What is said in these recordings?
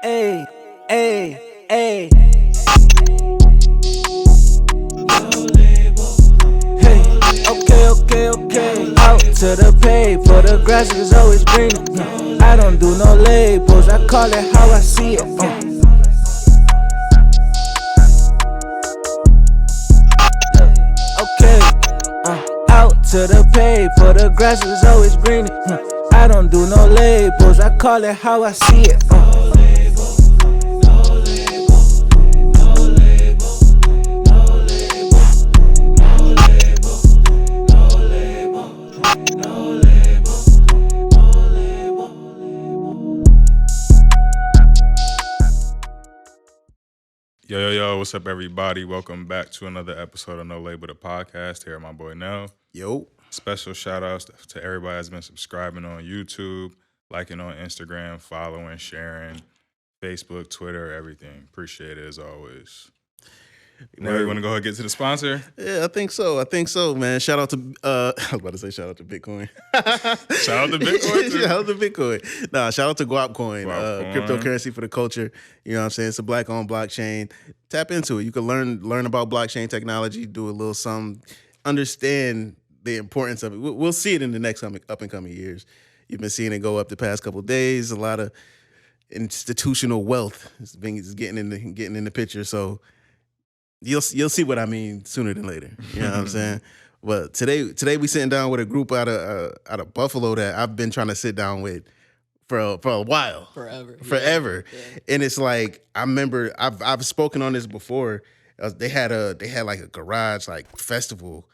Hey, hey, hey. Hey, okay. Out to the pay, for the grass is always greener. I don't do no labels, I call it how I see it. Okay, out to the pay, for the grass is always greener. I don't do no labels, I call it how I see it. Yo, what's up, everybody? Welcome back to another episode of No Label the Podcast. Here, my boy Nell. Yo. Special shout outs to everybody that's been subscribing on YouTube, liking on Instagram, following, sharing, Facebook, Twitter, everything. Appreciate it as always. Now you want to go ahead and get to the sponsor? Yeah, I think so, man. Shout out to I was about to say shout out to Bitcoin. Shout out to Bitcoin too. Shout out to Bitcoin. Nah, shout out to Guap Coin, cryptocurrency for the culture. You know what I'm saying? It's a black-owned blockchain. Tap into it. You can learn about blockchain technology, do a little something, understand the importance of it. We'll see it in the next up and coming years. You've been seeing it go up the past couple of days. A lot of institutional wealth is getting in the picture. So You'll see what I mean sooner than later. You know what I'm saying? But today we sitting down with a group out of Buffalo that I've been trying to sit down with for a while. Forever. Yeah. And it's like, I remember I've spoken on this before. They had like a garage like festival.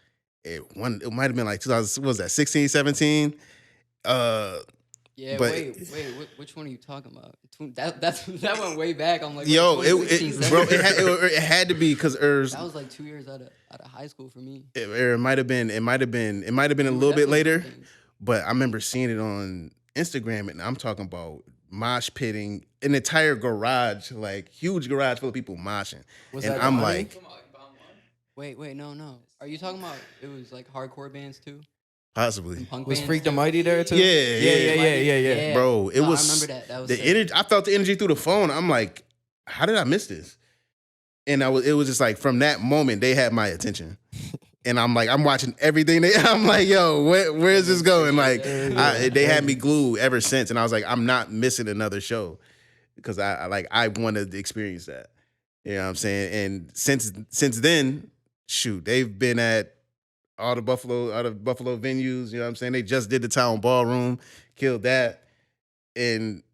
It might have been like 2000, what was that, 16, 17? Yeah, but, wait, which one are you talking about? That went way back. I'm like, yo, it had to be because that was like 2 years out of high school for me. It might have been a little bit later, but I remember seeing it on Instagram, and I'm talking about mosh pitting, an entire garage, like huge garage full of people moshing, and I'm like, wait, no. Are you talking about it was like hardcore bands too? Possibly. Was Freak the Mighty there too? Yeah. Bro, it was. I remember that. That was the energy. I felt the energy through the phone. I'm like, how did I miss this? And it was just like from that moment they had my attention, and I'm like, I'm watching everything. I'm like, yo, where is this going? Like, they had me glued ever since, and I was like, I'm not missing another show because I wanted to experience that. You know what I'm saying? And since then, shoot, they've been at all the Buffalo venues, you know what I'm saying? They just did the Town Ballroom, killed that, and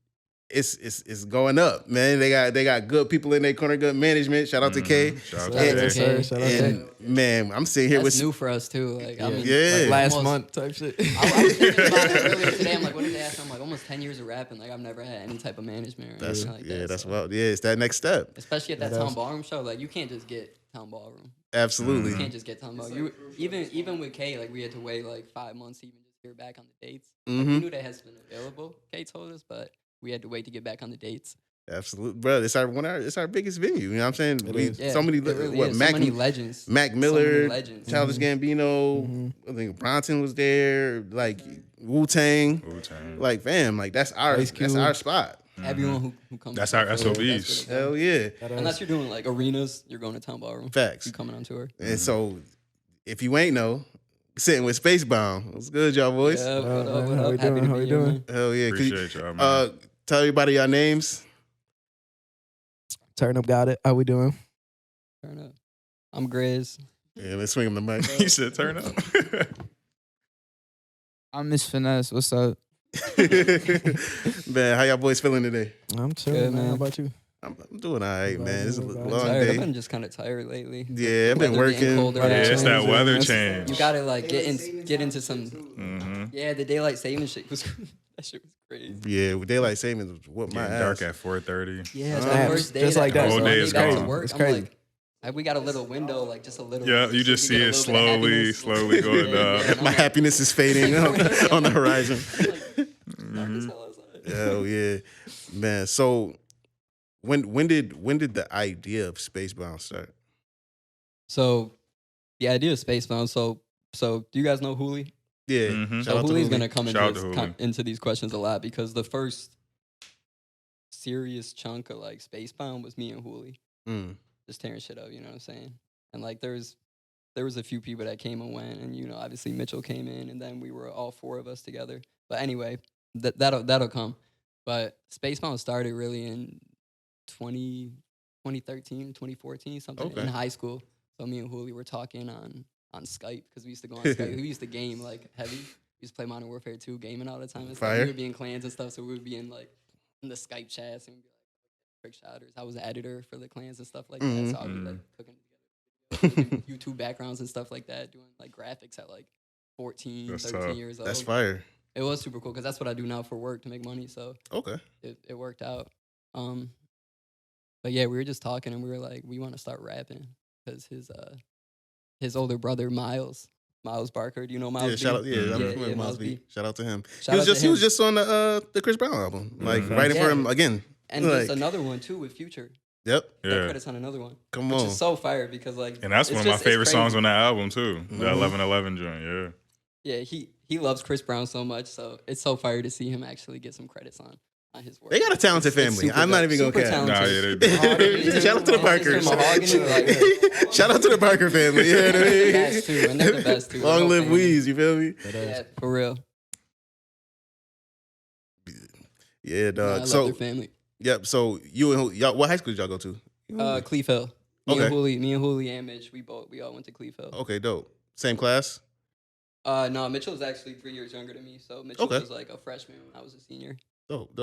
it's going up, man. They got good people in their corner, good management. Shout out to K. Shout out to K. Man, I'm sitting here That's new for us too. Like, I mean, like last month type shit. I was thinking about it earlier today. I'm like, what did they ask? I'm like, almost 10 years of rapping. Like, I've never had any type of management or anything like that. Yeah, that's wild. Yeah, it's that next step. Especially at that Town Ballroom show. Like, you can't just get Town Ballroom. Absolutely. You can't just get Town Ballroom. Even with K, like, we had to wait like 5 months to even just hear back on the dates. Like, we knew that has been available. K told us, but we had to wait to get back on the dates. Absolutely, bro. It's our biggest venue. You know what I'm saying? So many legends. Mac Miller, legends. Childish Gambino. I think Bronson was there. Like Wu-Tang. Like, fam, like that's our spot. Everyone who comes. That's our SOBs. Hell yeah. Unless you're doing like arenas, you're going to Town Ballroom. Facts. You coming on tour. And so, if you ain't know, sitting with SPACEBOUND. What's good, y'all boys? Yeah, what up? Happy to be here, man. Hell yeah. Appreciate y'all, man. Tell everybody your names. Turn Up got it. How we doing? Turn Up. I'm Grizz. Yeah, let's swing him the mic. He said turn up. I'm Miss Finesse. What's up? Man, how y'all boys feeling today? I'm chilling, man. How about you? I'm doing all right, man. It's a long day. day. I've been just kind of tired lately. Yeah, I've been working. It's that weather change. You gotta like get into some. Yeah, the daylight saving shit was. That shit was crazy. Yeah, with daylight savings was what my dark ass. at 4:30. Yeah, it's the worst day. Just like that. The whole day is gone. It's crazy. Like, we got a little window, like just a little. Yeah, you just see it slowly going down. My happiness is fading on the horizon. Hell yeah, man. So, when did the idea of SPACEBOUND start? So, the idea of SPACEBOUND. So do you guys know Hooli? Yeah. So Hooli's gonna come into these questions a lot because the first serious chunk of like Spacebound was me and Hooli. Just tearing shit up, you know what I'm saying? And like there was a few people that came and went, and you know, obviously Mitchell came in, and then we were all 4 of us together. But anyway, that'll come. But Spacebound started really in 2013, 2014, something in high school. So me and Hooli were talking on Skype because we used to go on Skype. We used to game like heavy. We used to play Modern Warfare 2, gaming all the time. And stuff. We would be in clans and stuff, so we would be in like in the Skype chats and we'd be like trick shotters. I was an editor for the clans and stuff like that, so I'd be like cooking together YouTube backgrounds and stuff like that, doing like graphics at like 14, That's 13 tough. years old. That's fire. It was super cool because that's what I do now for work to make money. So it worked out. But yeah, we were just talking and we were like, we want to start rapping because his older brother Miles Barker. Do you know Miles? Yeah, shout out. Yeah, I'm familiar with Miles Miles B. Shout out to him. Shout out to He was him. just on the Chris Brown album, like writing for him again. And there's another one too with Future. Yep. That Yeah. credits on another one. Come Which on. is so fire because like, And that's it's one of my just- it's favorite songs crazy. on that album too. The 1111 joint. Yeah. Yeah, he loves Chris Brown so much, so it's so fire to see him actually get some credits on his work. They got a talented It's family. super I'm not dope. even gonna Super cap. Nah, talented. yeah, they do. Shout out to the Barkers. Mahogany, like, Shout out to the Barker family. You know what I they're the mean? best too, and they're the best too. The Long whole live family. Weeze. You feel me? Yeah, for real. Yeah, I dog. love So their family. yep. So you and y'all, what high school did y'all go to? Cleve Hill. Me Okay. and Hooli and Mitch, we all went to Cleve Hill. Okay, dope. Same class. No, Mitchell was actually 3 years younger than me, so Mitchell Okay. was like a freshman when I was a senior. Dope.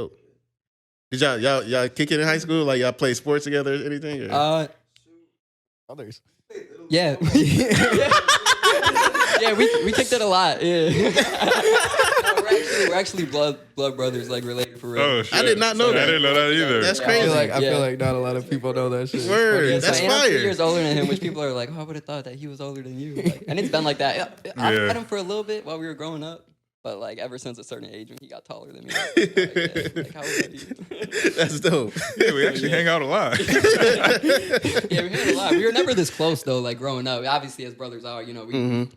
Did y'all kick it in high school? Like y'all play sports together? Or anything? Or? Others. Yeah. Yeah, we kicked it a lot. Yeah. No, we're actually blood brothers, like related for real. Oh shit! I did not know that. I didn't know that either. That's I crazy. feel like not a lot of people know that shit. Word. Yeah, That's so, and I'm 3 fire. years older than him, which people are like, oh, I would have thought that he was older than you. Like, and it's been like that. I Yeah. met him for a little bit while we were growing up, but like ever since a certain age when he got taller than me. Like, how old are you? That's dope. Yeah, we actually hang out a lot. Yeah, we had a lot. We were never this close though. Like growing up, obviously as brothers are, you know,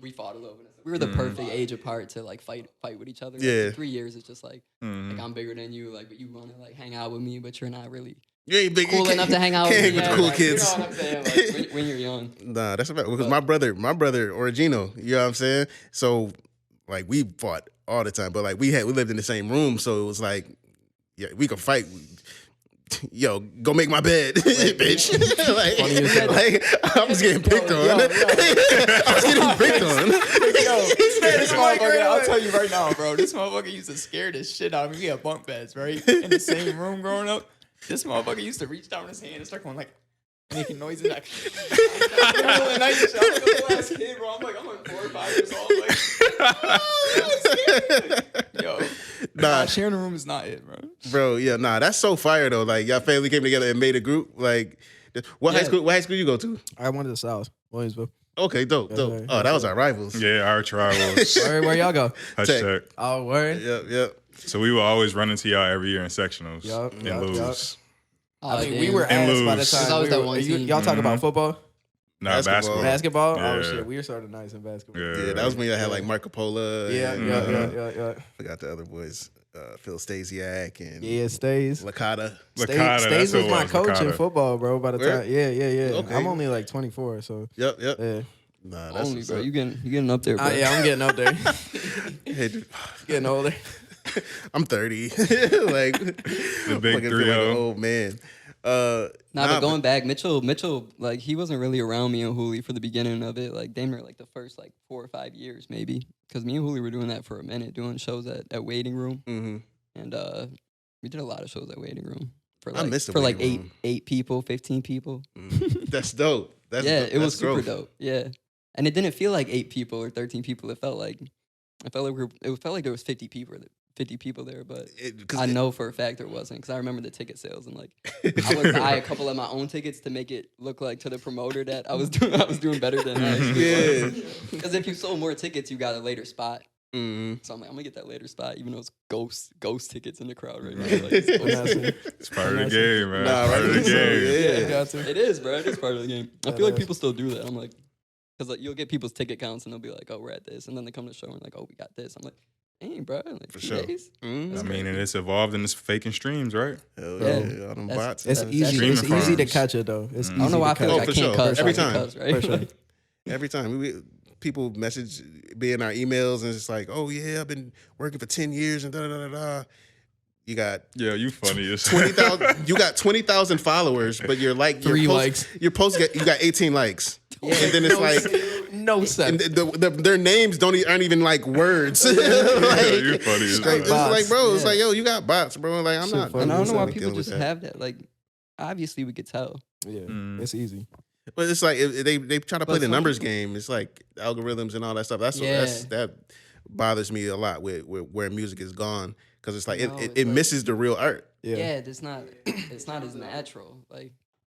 we fought a little bit. We were the perfect age apart to like fight with each other. Like, Yeah. 3 years is just like I'm bigger than you, like, but you want to like hang out with me, but you're not really You ain't big. cool you enough to hang out with can't me. hang with Yeah, the cool like, kids. You know what I'm saying? Like, when you're young. Nah, that's about because my brother, Origino, you know what I'm saying? So like we fought all the time, but like we lived in the same room, so it was like, yeah, we could fight. Yo, go make my bed, bitch. like I was getting picked on. I was getting picked on. This motherfucker, I'll tell you right now, bro. This motherfucker used to scare the shit out of me. We had bunk beds, right? In the same room growing up. This motherfucker used to reach down his hand and start going like, making noises like, and I used to, I'm a little ass kid, bro. I'm like 4 or 5 years old. Like, yo, Nah, sharing a room is not it, bro. yeah, that's so fire though. Like y'all family came together and made a group. Like, what high school you go to? I went to the South, Williamsville. Okay, dope. right. Oh, that was our rivals. Yeah, our rivals. Where y'all go? Hashtag. Oh, word. Yep. So we will always run into y'all every year in sectionals Yup, and yup, lose. I mean, damn. we were And ass by the lose. time. There's always we that were- one team. Y'all talk about football? Nah, basketball. Basketball? Oh, Yeah. shit. We were sort of nice in basketball. Yeah, Yeah, that was when y'all had like Marco Polo. Yeah, and, yeah. Forgot the other boys, Phil Stasiak and Yeah, Stays. Lakata. Lakata, Stays that's was who it my was, coach in Lakata. football, bro. By the Where? time, yeah. Okay. I'm only like 24, so Yep. yeah. Nah, that's Only, what's bro. up. You getting up there, bro. Yeah, I'm getting up there, Hey, dude, getting older. I'm 30. Like The big fucking feel like an 3-0. old man. But going back, Mitchell, like he wasn't really around me and Hooli for the beginning of it. Like damn near like the first like 4 or 5 years maybe, because me and Hooli were doing that for a minute, doing shows at Waiting Room, and we did a lot of shows at Waiting Room for I like miss the for like Waiting Room. eight people, 15 people. That's dope. That's Yeah, dope. it was That's super growth. dope. Yeah, and it didn't feel like 8 people or 13 people. It felt like it felt like there was 50 people there, but I know for a fact there wasn't because I remember the ticket sales and like I would buy a couple of my own tickets to make it look like to the promoter that I was doing better than I actually was. Because if you sold more tickets, you got a later spot. So I'm like, I'm gonna get that later spot, even though it's ghost tickets in the crowd right now. Like, It's part of the game, man. Nah, It's part of the game. Yeah. Got to. it is, bro. It is part of the game. I That feel like is. people still do that. I'm like, because like you'll get people's ticket counts and they'll be like, oh, we're at this, and then they come to the show and like, oh, we got this. I'm like, Dang, bro. Like For 2 sure. days? Mm-hmm. I mean, and it's evolved and it's faking streams, right? Hell Yeah. yeah, all them That's- bots. It's That's easy. It's streaming easy to farms. catch it though. It's I easy I don't know why I to feel catch like Oh, I for can't sure. cuss. Every I can time. cuss, right? For sure. Like, Every time people message be in our emails and it's like, oh yeah, I've been working for 10 years and da da da da. You got Yeah, you funny as 20,000. You got 20,000 followers, but you're like 3 likes. Your post you got 18 likes, and then it's like No sense. and their names aren't even like words. Like, you funny as Straight it's hell. bots. like, bro, it's Yeah. like, yo, you got bots, bro. Like, I'm Shit not. funny. and I don't know why dealing people with just that. have that. Like, obviously, we could tell. Yeah, Mm. it's easy. But it's like they try to play But the some numbers people- game. It's like algorithms and all that stuff. Yeah. That bothers me a lot with where music is gone because it's like No, it it's like- misses the real art. Yeah. Yeah, it's not as natural. Like,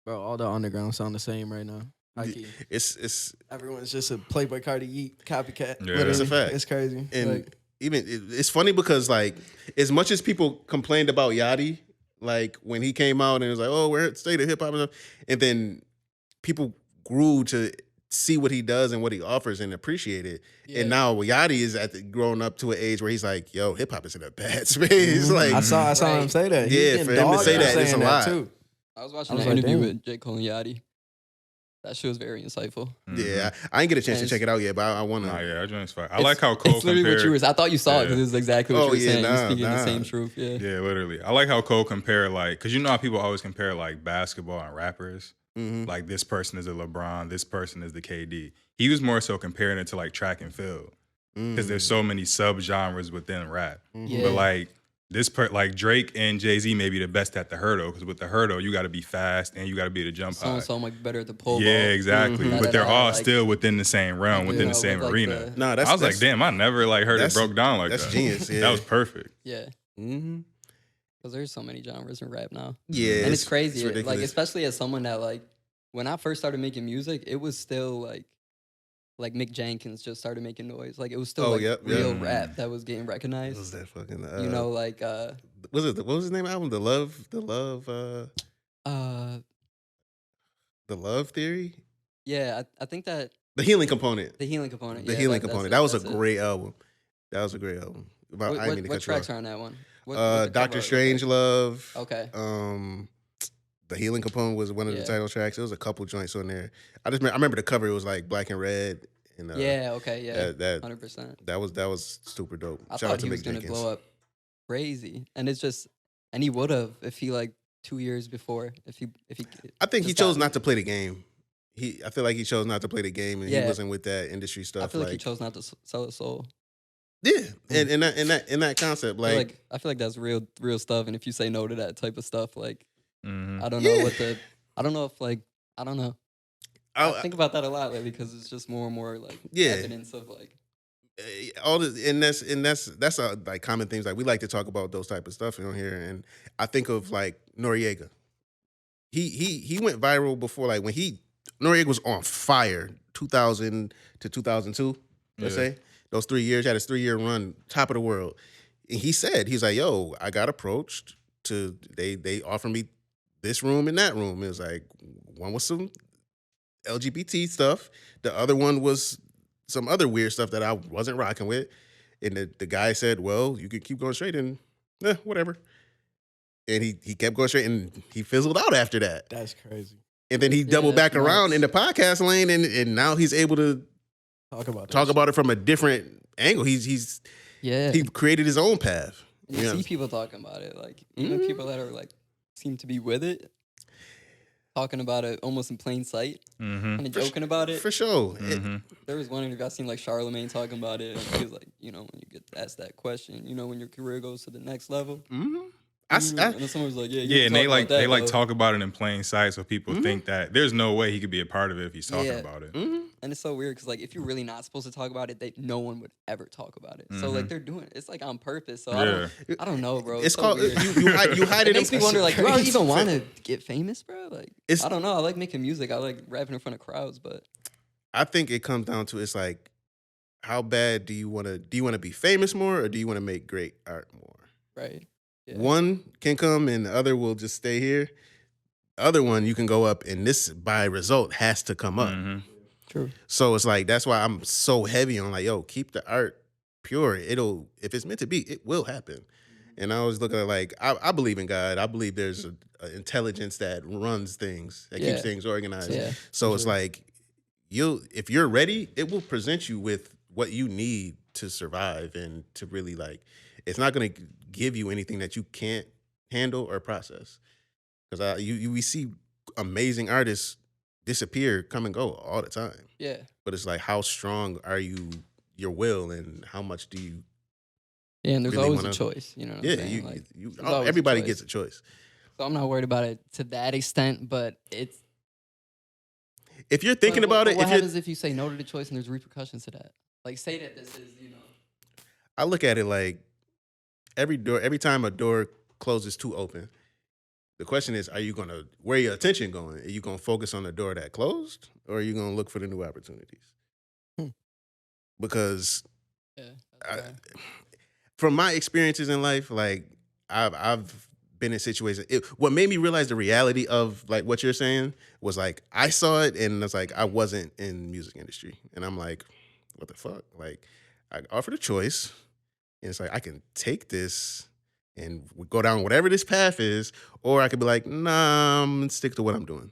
Bro, all the underground sound the same right now. High-key. It's Everyone's just a Playboy Cardi Yeet copycat. Yeah. Literally. It's a fact. It's crazy. and Like, even it's funny because like as much as people complained about Yachty, like when he came out and it was like, oh, we're at state of hip hop and stuff, and then people grew to see what he does and what he offers and appreciate it. Yeah. And now Yachty is growing up to an age where he's like, yo, hip hop is in a bad space. Like I saw him Right. say that. He Yeah, was for getting him to dogged say for that, it's saying a lot. too. I was watching I was an like, interview damn. with J. Cole and Yachty. That shit was very insightful. yeah, I ain't get a chance to Yes. check it out yet, but I want to. Nah, yeah, that joint's fire. I like how Cole It's literally what you compared. were. I thought you saw it Yeah. because it was exactly what Oh, you were yeah, saying. nah, You're speaking nah. the same truth. Yeah. Yeah, literally. I like how Cole compared like, cause you know how people always compare like basketball and rappers. Mhm. Like this person is a LeBron, this person is the KD. He was more so comparing it to like track and field because there's so many subgenres within rap. Yeah. But like like Drake and Jay-Z may be the best at the hurdle because with the hurdle you got to be fast and you got to be able to jump high. So much better at the pole Yeah, ball. exactly. Mhm. But they're all Like- still within the same realm, within You the know, same with, like, arena. the- No, I was like, damn, I never like heard it that's- broke down like that's that. genius, yeah. That was perfect. Yeah, Mm-hmm. because there's so many genres in rap now, Yeah, and it's crazy. like, ridiculous. especially as someone that like, when I first started making music, it was still like Mick Jenkins just started making noise. Like it was still Oh, like yep, real yep. rap that was getting What was recognized. that fucking? You know, like what was his name album? The Love Theory, yeah, I think that the Healing Component, the healing component. the yeah, Healing that's Component. it, That was a that's it. great album. That was a great album. About I didn't mean to What cut you tracks off. are on that one? What the Doctor cover- Strange Love. Okay. The Healing Component was one of the Yeah. title tracks. There was a couple joints on there. I remember the cover. It was like black and red. And Yeah. Okay. Yeah. that 100%. that was super dope. I Shout out thought to he was Mick gonna Jenkins. blow up crazy, and it's just, and he would have if he like 2 years before, if he. I think he just chose got- not to play the game. I feel like he chose not to play the game, and he Yeah. wasn't with that industry stuff. I feel like he chose not to sell his soul. Yeah, and in that concept, I feel like that's real stuff. And if you say no to that type of stuff, like Mhm. I don't know Yeah. what the, I don't know if like I don't know. I think about that a lot lately because it's just more and more like Yeah. evidence of like all this, and that's like common things. Like we like to talk about those type of stuff on here, and I think of like Noriega. He went viral before, like when Noriega was on fire, 2000 to 2002. Let's Yeah. say those 3 years, had his 3-year run, top of the world. And he's like, yo, I got approached to they offered me this room and that room. It was like one was some LGBT stuff, the other one was some other weird stuff that I wasn't rocking with. And the guy said, well, you can keep going straight and whatever. And he kept going straight and he fizzled out after that. That's crazy. And then he doubled that's back around nuts. in the podcast lane and now he's able to Talk about talk that about it from a different angle. He created his own path. you Yeah. see people talking about it, like even people that are like seem to be with it, talking about it almost in plain sight Mhm. and joking about it. For sure. Mhm. There was one interview I seen like Charlemagne talking about it, and he was like, you know, when you get asked that question, you know, when your career goes to the next level. I, and then someone was like, yeah, Yeah, and they like though. talk about it in plain sight, so people think that there's no way he could be a part of it if he's talking Yeah. about it. And it's so weird because like if you're really not supposed to talk about it, no one would ever talk about it. So like they're doing it. It's like on purpose. So I don't know, bro. it's so called weird. you hide It it. makes me wonder, like, do I even want to get famous, bro? Like, It's- I don't know. I like making music. I like rapping in front of crowds, but I think it comes down to it's like, how bad do you want to be famous more, or do you want to make great art more? right. Yeah. One can come and the other will just stay here. The other one you can go up, and this by result has to come up. Mhm. True. So it's like that's why I'm so heavy on like, yo, keep the art pure, if it's meant to be, it will happen. And I was looking at like, I believe in God. I believe there's an intelligence that runs things, that keeps things organized. Yeah, so it's like, if you're ready, it will present you with what you need to survive and to really like, it's not going to give you anything that you can't handle or process. Because we see amazing artists disappear, come and go all the time. Yeah. But it's like, how strong are your will, and how much do you? Yeah, and there's really always wanna, a choice. You know what I'm saying? Everybody gets a choice. So I'm not worried about it to that extent, but it's. If you're thinking about it, what happens if you say no to the choice and there's repercussions to that? Like, say that this is, I look at it like every time a door closes too open, the question is, where your attention going? Are you gonna focus on the door that closed, or are you gonna look for the new opportunities? Because from my experiences in life, like I've been in situations. What made me realize the reality of like what you're saying was like I saw it and it's like I wasn't in the music industry, and I'm like, what the fuck? Like I offered a choice, and it's like I can take this and go down whatever this path is, or I could be like, nah, I'm gonna stick to what I'm doing.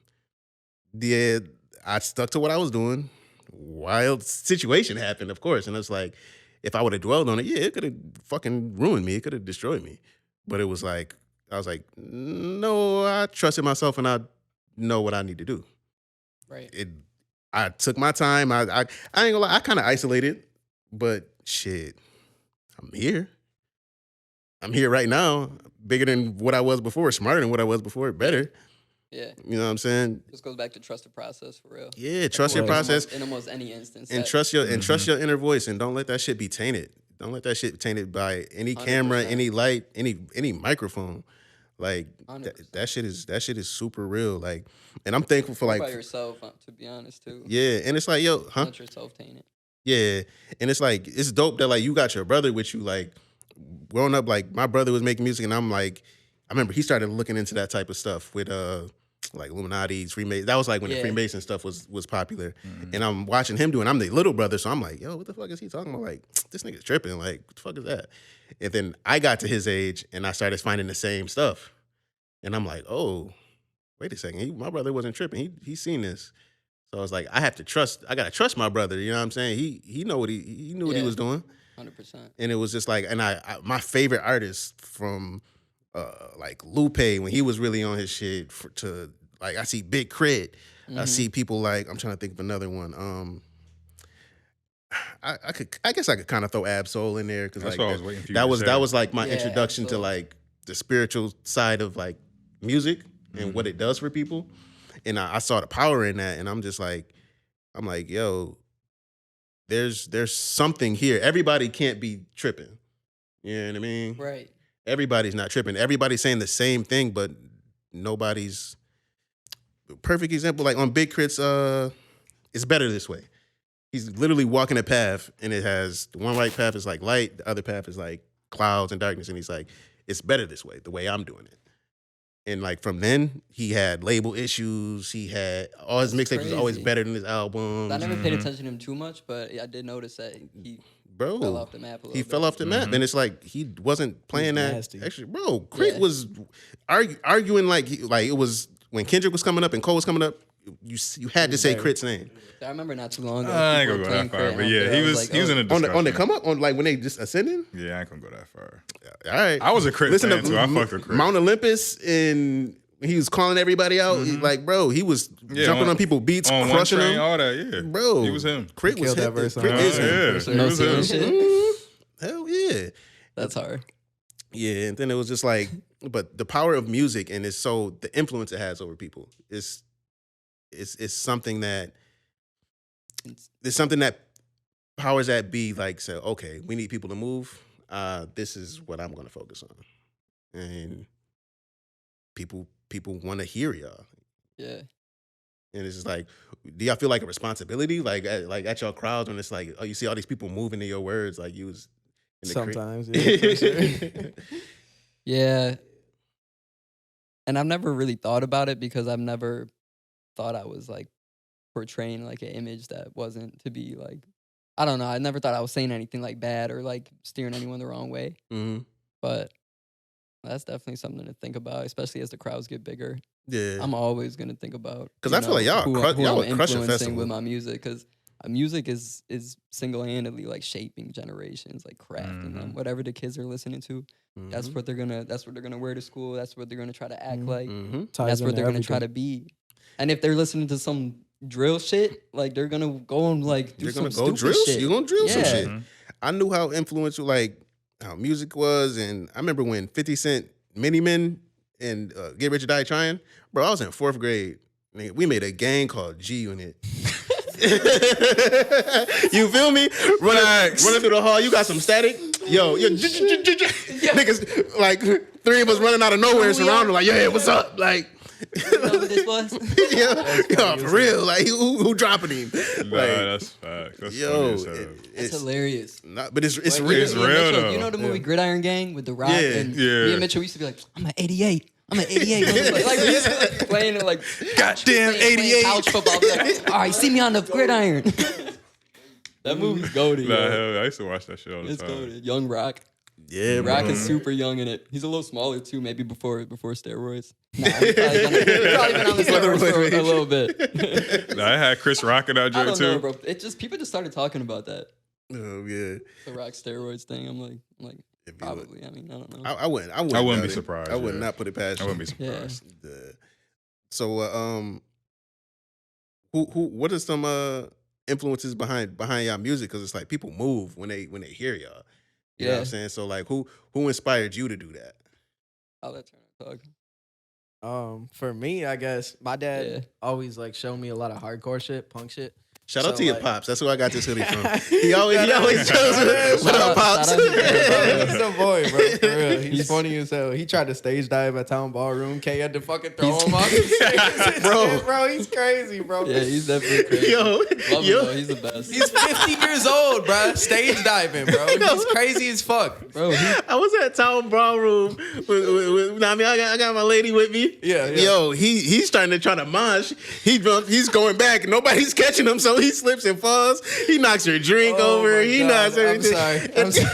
Yeah, I stuck to what I was doing. Wild situation happened, of course, and it's like, if I would have dwelled on it, yeah, it could have fucking ruined me. It could have destroyed me. But it was like, I was like, no, I trusted myself and I know what I need to do. Right. I took my time. I ain't gonna lie, I kind of isolated, but shit, I'm here. I'm here right now, bigger than what I was before, smarter than what I was before, better. Yeah. You know what I'm saying? This goes back to trust the process for real. Yeah, trust your process. In almost any instance. And trust your inner voice, and don't let that shit be tainted. Don't let that shit tainted by any camera, 100%. any light, any microphone. Like that shit is super real. Like, and I'm thankful for like by yourself, to be honest too. Yeah, and it's like, yo, Don't let yourself taint it. Yeah, and it's like, it's dope that like you got your brother with you. Like growing up, like my brother was making music, and I'm like, I remember he started looking into that type of stuff with like Illuminati, Freemason. That was like when the Freemason stuff was popular. And I'm watching him doing. I'm the little brother, so I'm like, yo, what the fuck is he talking about? Like, this nigga's tripping. Like, what the fuck is that? And then I got to his age, and I started finding the same stuff. And I'm like, oh, wait a second. My brother wasn't tripping. He's seen this. So I was like, I gotta trust my brother. You know what I'm saying? He know what he knew what he was doing. 100%. And it was just like, and I my favorite artist from like Lupe, when he was really on his shit, to like, I see Big Crit. I see people like, I'm trying to think of another one. I guess I could kind of throw Ab-Soul in there, because like what I was waiting for you that was like my introduction Ab-Soul. to like the spiritual side of like music and what it does for people. And I saw the power in that, and I'm like, yo, there's something here. Everybody can't be tripping. You know what I mean? Right. Everybody's not tripping. Everybody's saying the same thing, but nobody's. Perfect example, like on Big Crit's It's Better This Way. He's literally walking a path, and it has the one right path is like light, the other path is like clouds and darkness, and he's like, it's better this way, the way I'm doing it. And like from then, he had label issues. He had all his mixtapes was always better than his albums. I never paid attention to him too much, but I did notice that he fell off the map a little bit. Fell off the map, and it's like he wasn't playing that. Actually, bro, Crit was arguing like it was when Kendrick was coming up and Cole was coming up. You had to say Crit's name. I remember not too long ago. I ain't gonna go that far, but yeah, he was in a discussion. On the come up, on like when they just ascending. Yeah, I ain't gonna go that far. All right, I was a Crit fan too. I fucked with Crit. Mount Olympus, and he was calling everybody out. Like, bro, he was jumping on people's beats, on crushing One Train, them. all that, yeah, bro, he was him. Crit was that verse. Crit is him. Yeah, No he was him. shit. Hell yeah, That's hard. yeah. And then it was just like, but the power of music, and it's so the influence it has over people is something that powers that be like say, okay, we need people to move. This is what I'm going to focus on, and people want to hear y'all. Yeah. And it's just like, do y'all feel like a responsibility, like at y'all crowds when it's like, oh, you see all these people moving to your words, like you was in the sometimes, yeah, for sure. Yeah. And I've never really thought about it because I've never thought I was like portraying like an image that wasn't to be like I don't know. I never thought I was saying anything like bad or like steering anyone the wrong way. Mm-hmm. But that's definitely something to think about, especially as the crowds get bigger. Yeah. I'm always gonna think about Because I feel like y'all who y'all I'm would crush a influencing festival. with my music. Because music is single-handedly like shaping generations, like crafting them. Whatever the kids are listening to, that's what they're gonna wear to school. That's what they're gonna try to act like. That's what they're gonna try to be. And if they're listening to some drill shit, like they're gonna go and like do some stupid shit. You're gonna drill some shit. I knew how influential like how music was, and I remember when 50 Cent Mini Men and Get Rich or Die Trying, bro. I was in 4th grade. We made a gang called G Unit. You feel me? Running through the hall. You got some static? Yo, niggas, like 3 of us running out of nowhere, surrounded, like, yeah, what's up? Like, You know who this was? yo, for real. Like, who dropping him? Nah, Like, that's facts. That's yo, funny as hell. It's hilarious. But it's Like, real. It's real, Mitchell, though. you know the movie Gridiron Gang with The Rock? Yeah. And Yeah. me and Mitchell used to be like, I'm an 88. I'm an 88. like we used to like playing it like Goddamn playing 88. couch football. Be like, all right, see me on the gridiron. That movie's goated. Nah, yo. hell, I used to watch that shit all the It's time. goated. Young Rock. Yeah, bro. Rock is super young in it. He's a little smaller too, maybe before steroids. Nah, he's probably been on the steroids for a little bit. Nah, I had Chris Rock in that I joint don't too. know, bro. It just people just started talking about that. Oh, yeah. The Rock steroids thing. I'm like If you probably. I mean, I don't know. I wouldn't I wouldn't doubt be it. surprised, I would yeah. not put it past I you. wouldn't be surprised. So, what are some influences behind y'all music? Because it's like people move when they hear y'all. You know what I'm saying? So, like, who inspired you to do that? I'll let Turner talk. For me, I guess my dad always like showed me a lot of hardcore shit, punk shit. Shout out So, to your like- pops. That's who I got this hoodie from. He always shows it. What Shout up, out- pops? shout out to Dad. He's the boy, bro. For real. He's funny as hell. He tried to stage dive at Town Ballroom. K had to fucking throw him off the stage. Bro, he's crazy, bro. Yeah, he's definitely crazy. Yo, Love him, yo. though. He's the best. He's 50 years old, bro. Stage diving, bro. He's crazy as fuck. Bro, I was at Town Ballroom with I mean, I got my lady with me. Yeah. Yo, he's starting to try to mosh. He's going back. Nobody's catching him, so he slips and falls. He knocks her drink over. He knocks everything. I'm sorry.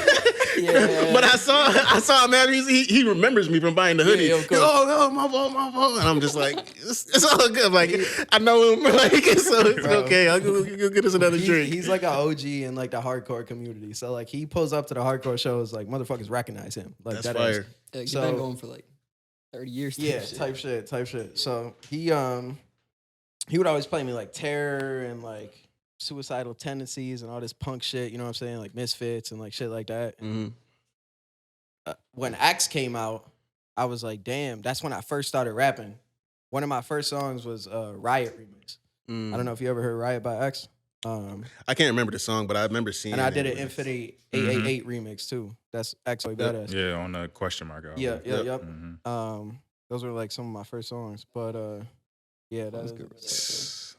yeah. But I saw him after he remembers me from buying the hoodie. Yeah, of course. Oh, my fault. And I'm just like, it's all good. Like, I know him. Like, so it's Bro. okay. I'll go get us another drink. He's like an OG in like the hardcore community. So like he pulls up to the hardcore shows, like motherfuckers recognize him. Like That's that fire. Yeah, you've So- been going for like 30 years. Yeah, type shit. So he would always play me like Terror and like Suicidal Tendencies and all this punk shit, you know what I'm saying? Like Misfits and like shit like that. Mhm. When Axe came out, I was like, damn, that's when I first started rapping. One of my first songs was Riot Remix. I don't know if you ever heard Riot by X. I can't remember the song, but I remember seeing And I it. did an Infinity 888 remix too. That's X-Way Badass. Yeah, on the question mark album. Yeah, yep. Mhm. Those were like some of my first songs. But yeah, that was good.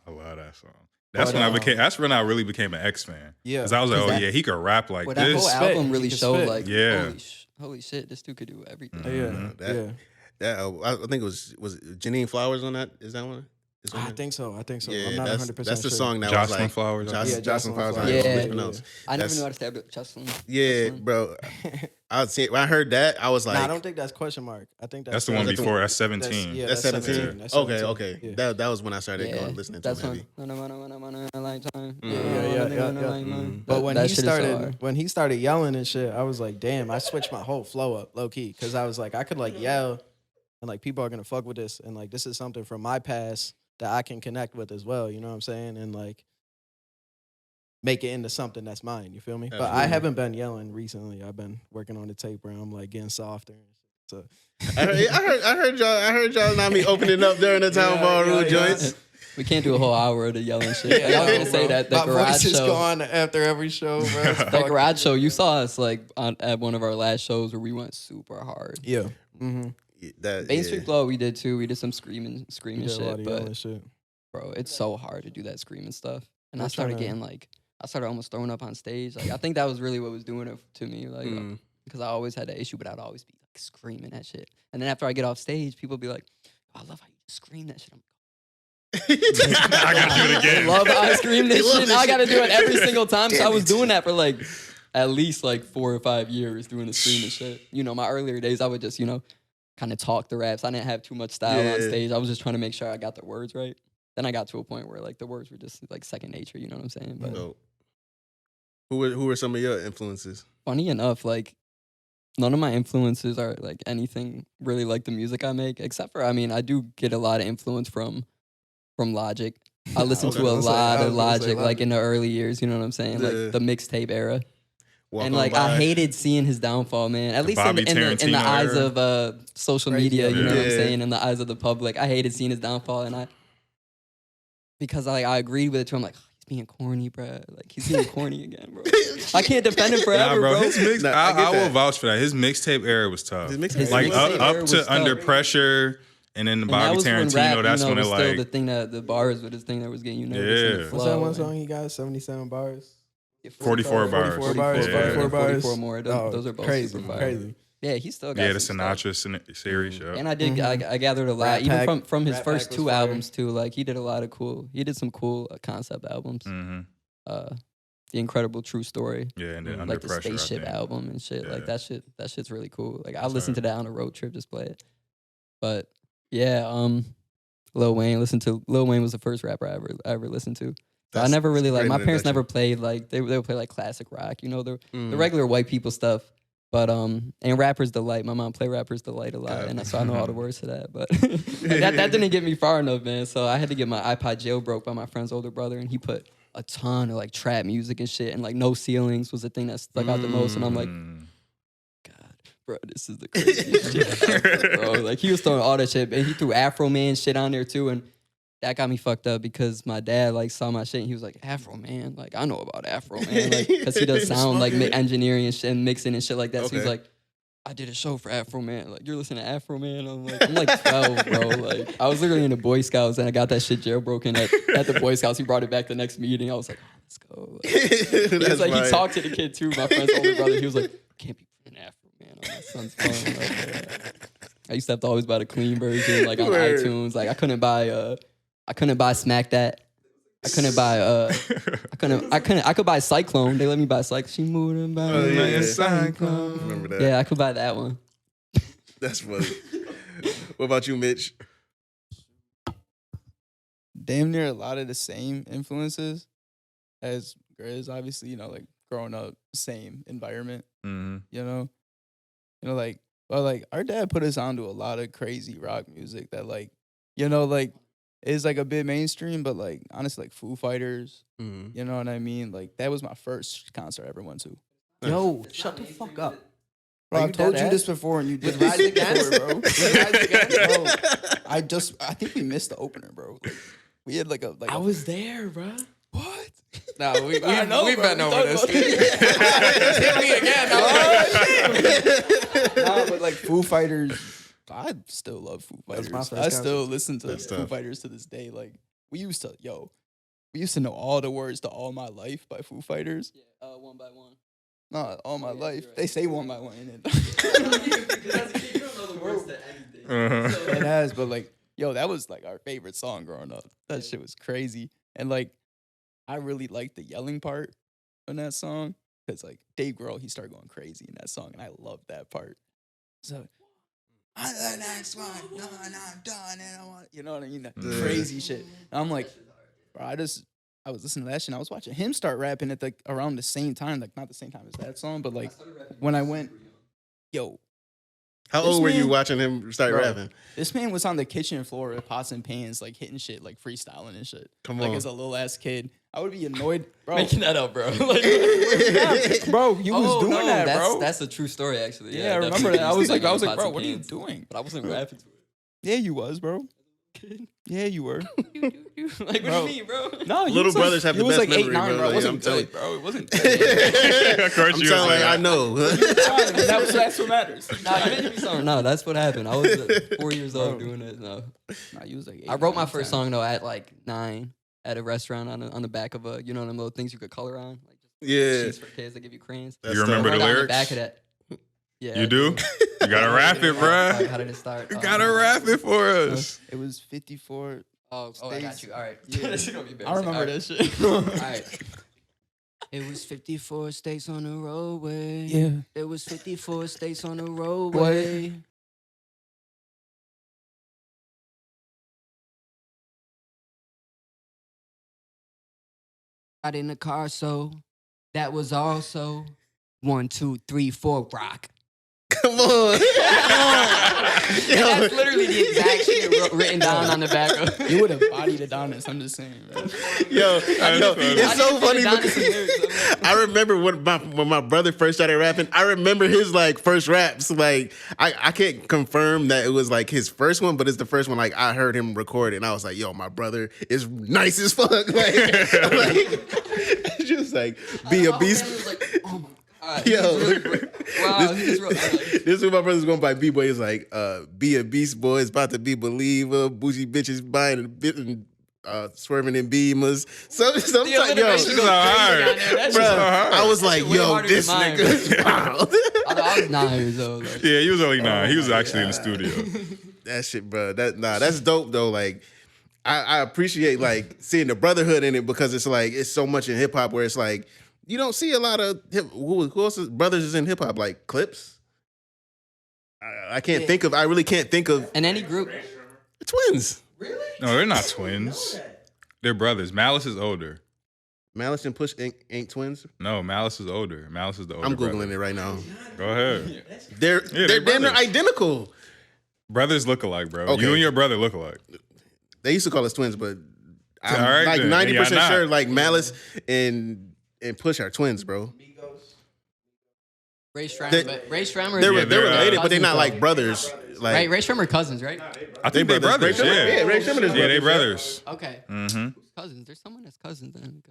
I love that song. That's when I really became an X fan. Yeah. Because I was like, oh that- yeah, he could rap like Well, that this. whole Spit. album He really can showed spit. like, Yeah. holy shit, this dude could do everything. Yeah. That I think it was Janine Flowers on that. Is that one? Is I think so. Yeah, I'm not 100% that's the sure. song that Jocelyn was like Flowers. I think. Jocelyn Flowers. Flowers. Yeah, Yeah. mispronounced. I never That's- knew how to say it. Jocelyn. Yeah, Jocelyn. bro. When I heard that, I was like, Nah, I don't think that's question mark. I think That's the one That's the before. one- That's 17. yeah. that's 17. That's Okay, 17. okay. Yeah. That was when I started Yeah, going listening to that's him heavy. when a lifetime. Yeah. But when he started yelling and shit, I was like, damn, I switched my whole flow up low key because I was like, I could like yell and like people are gonna fuck with this and like this is something from my past that I can connect with as well. You know what I'm saying? And like make it into something that's mine. You feel me? But I Absolutely. haven't been yelling recently. I've been working on the tape where I'm like getting softer. So I heard y'all not me opening up during the Town Ballroom joints. We can't do a whole hour of the yelling shit. Like, I was gonna say that the my garage voice is show. gone after every show, bro. It's That fucked. garage show, you saw us like at one of our last shows where we went super hard. Yeah. Mm-hmm. Main Street Blow, we did too. We did some screaming A lot shit, of yelling but shit. bro, it's so hard to do that screaming stuff. And We're I started trying to- getting like, I started almost throwing up on stage. Like I think that was really what was doing it to me, like because I always had that issue, but I'd always be like screaming that shit. And then after I get off stage, people be like, oh, "I love how you scream that shit." I'm like, I gotta do it again. Love ice cream. This shit. Now I gotta do it every single time. So I was doing that for like at least like 4 or 5 years doing the scream and shit. You know, my earlier days I would just kind of talk the raps. I didn't have too much style on stage. I was just trying to make sure I got the words right. Then I got to a point where like the words were just like second nature. You know what I'm saying? But who were some of your influences? Funny enough, like none of my influences are like anything really like the music I make, except for I do get a lot of influence from Logic. I listened to a lot of Logic like in the early years. You know what I'm saying? Like the mixtape era. And like I hated seeing his downfall, man. At least in the eyes of social media, you know what I'm saying? In the eyes of the public, I hated seeing his downfall, and because I agreed with it too. I'm like, he's being corny, bro. Like he's being corny again, bro. I can't defend him forever, bro. His I will vouch for that. His mixtape era was tough. Like up to Under Pressure. And then the Bobby Tarantino, that's when it like still the thing that the bars with his thing that was getting nervous. What's that one song he got? 77 bars. 44 bars. 44 more. Those are both crazy. super fire. Crazy. Yeah, he still got the Sinatra series. Yeah. And I gathered a lot, even from his first 2 albums too. Like he did some cool concept albums. The Incredible True Story. Yeah, and then Under like the Pressure, Spaceship album and shit. Like that shit's really cool. Like I listened to that on a road trip, just play it. But yeah, Lil Wayne was the first rapper I ever listened to. So I never really my parents never played like they would play like classic rock, the regular white people stuff. But and Rapper's Delight, my mom played Rapper's Delight a lot, and so I know all the words to that. But that didn't get me far enough, man. So I had to get my iPod jailbroke by my friend's older brother, and he put a ton of like trap music and shit, and like No Ceilings was the thing that stuck out the most. And I'm like, bro, this is the craziest shit ever, bro. Like he was throwing all that shit, and he threw Afro Man shit on there too, and that got me fucked up because my dad like saw my shit and he was like, Afro Man, like I know about Afro Man, like because he does sound like engineering and shit and mixing and shit like that. So he's like, I did a show for Afro Man, like you're listening to Afro Man. I'm like 12, bro. Like I was literally in the Boy Scouts and I got that shit jailbroken at the Boy Scouts. He brought it back the next meeting. I was like, let's go. Like, he talked to the kid too, my friend's older brother. He was like, can't be putting Afro Man on my son's phone. Like, I used to have to always buy the clean version, like on iTunes. Like I couldn't buy Smack That. I couldn't buy I could buy Cyclone. They let me buy Cyclone. She moved by Cyclone. Remember that? Yeah, I could buy that one. That's funny. What about you, Mitch? Damn near a lot of the same influences as Grizz, obviously, like growing up, same environment. Like our dad put us onto a lot of crazy rock music that like is like a bit mainstream, but like honestly, like Foo Fighters, you know what I mean? Like that was my first concert I ever went to. Yo, shut the fuck up. Bro, I've told you this before, and you did Rise Against, bro. Rise Against, bro. I think we missed the opener, bro. Like, we had like I was there, bro. What? No, we've been over this. Hit me again. Nah, but like Foo Fighters. I still love Foo Fighters. I still listen to Foo Fighters to this day. Like we used to know all the words to All My Life by Foo Fighters. Yeah, One by One. No, All My Life. Right. They say One by One in it. You don't know the words to anything. So. It has, but like, that was like our favorite song growing up. That shit was crazy. And like, I really liked the yelling part in that song. Cause like Dave Grohl, he started going crazy in that song. And I loved that part. So on the next one, I'm done, and I want, you know what I mean? That crazy shit. And I'm like, bro, I was listening to that shit, and I was watching him start rapping at like around the same time, like not the same time as that song, but like when I went, how old were you watching him start rapping? This man was on the kitchen floor with pots and pans, like hitting shit, like freestyling and shit. Come on. Like as a little ass kid. I would be annoyed, bro. Making that up, bro. Bro, you was doing that, bro. That's a true story, actually. Yeah, I remember that. I was like, bro, what are you doing? But I wasn't rapping to it. Yeah, you was, bro. Yeah, you were. Like, what do you mean, bro? No, little brothers have the best memory, 8, 9, bro. It wasn't good, bro. It wasn't good. Of course you sound like I know. That's what matters. No, that's what happened. I was 4 years old doing it. No, you was like 8, I wrote my first song though at like 9 at a restaurant on the back of a, them little things you could color on, like just sheets for kids that give you crayons. You remember the lyrics? On the back of that. Yeah, you do? You gotta rap it, bro. How did it start? You gotta rap it for us. It was 54. Oh, I got you. All right. Yeah, this is gonna be I remember that shit. All right. It was 54 states on the roadway. Yeah. It was 54 states on the roadway. Got in the car, so that was also 1, 2, 3, 4 rock. Come on. That's literally the exact shit written down on the back of. You would have bodied it down this. I'm just saying, man. It's so funny because I remember when my brother first started rapping. I remember his like first raps. Like I can't confirm that it was like his first one, but it's the first one like I heard him record it, and I was like, "Yo, my brother is nice as fuck." Like just like be a beast. Oh my God. Yo, He's real. This is what my brother's going by. B-boy is like, be a beast boy. It's about to be believer. Bougie bitches buying a bit and swerving in beamers. Sometimes, yo, I was like, yo, this nigga is wild. I was 9 years old. Like. Yeah, he was only 9. He was actually in the studio. That shit, bro. That's dope though. Like, I appreciate like seeing the brotherhood in it because it's like it's so much in hip hop where it's like. You don't see a lot of who else brothers is in hip hop like Clips. I can't think of. I really can't think of. In any group, twins. Really? No, they're not twins. They're brothers. Malice is older. Malice and Push ain't twins. No, Malice is older. Malice is the older. I'm googling brother. it right now. Go ahead. They're identical. Brothers look alike, bro. Okay. You and your brother look alike. They used to call us twins, but I'm All right, like then. 90% sure like Malice and Push are twins, bro. Ray Strammer. They're related, but they're not like brothers. Like Ray Strammer cousins, right? I think they brothers. Ray Yeah, Ray Strammer is yeah, they brothers. brothers. Okay. Mm-hmm. Cousins. There's someone that's cousins then.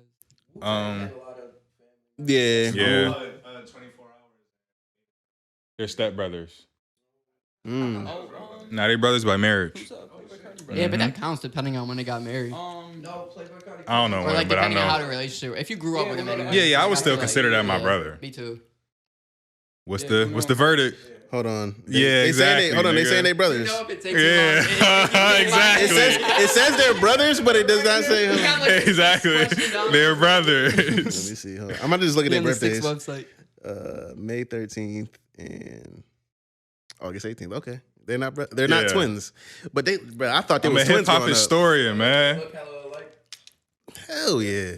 Yeah. Yeah. 24 hours. They're stepbrothers. Nah, they brothers by marriage. Yeah, but that counts depending on when they got married. I don't know Or when, like but I depending on how know. the relationship. If you grew up with him anyway. Yeah, I would still feel consider that my brother. Me too. What's the verdict? Hold on. Yeah, exactly, Hold on, they nigga. saying they brothers. You know, if it takes Yeah, too long, exactly. It says they're brothers, but it does not say who. Exactly. They're Let me brothers. see. Hold on. I'm gonna just look at their on the 6 birthdays. website. May 13th and August 18th. Okay, they're not not Yeah. twins, but I thought they I'm were a twins hip hop growing up. historian, man. Hell yeah.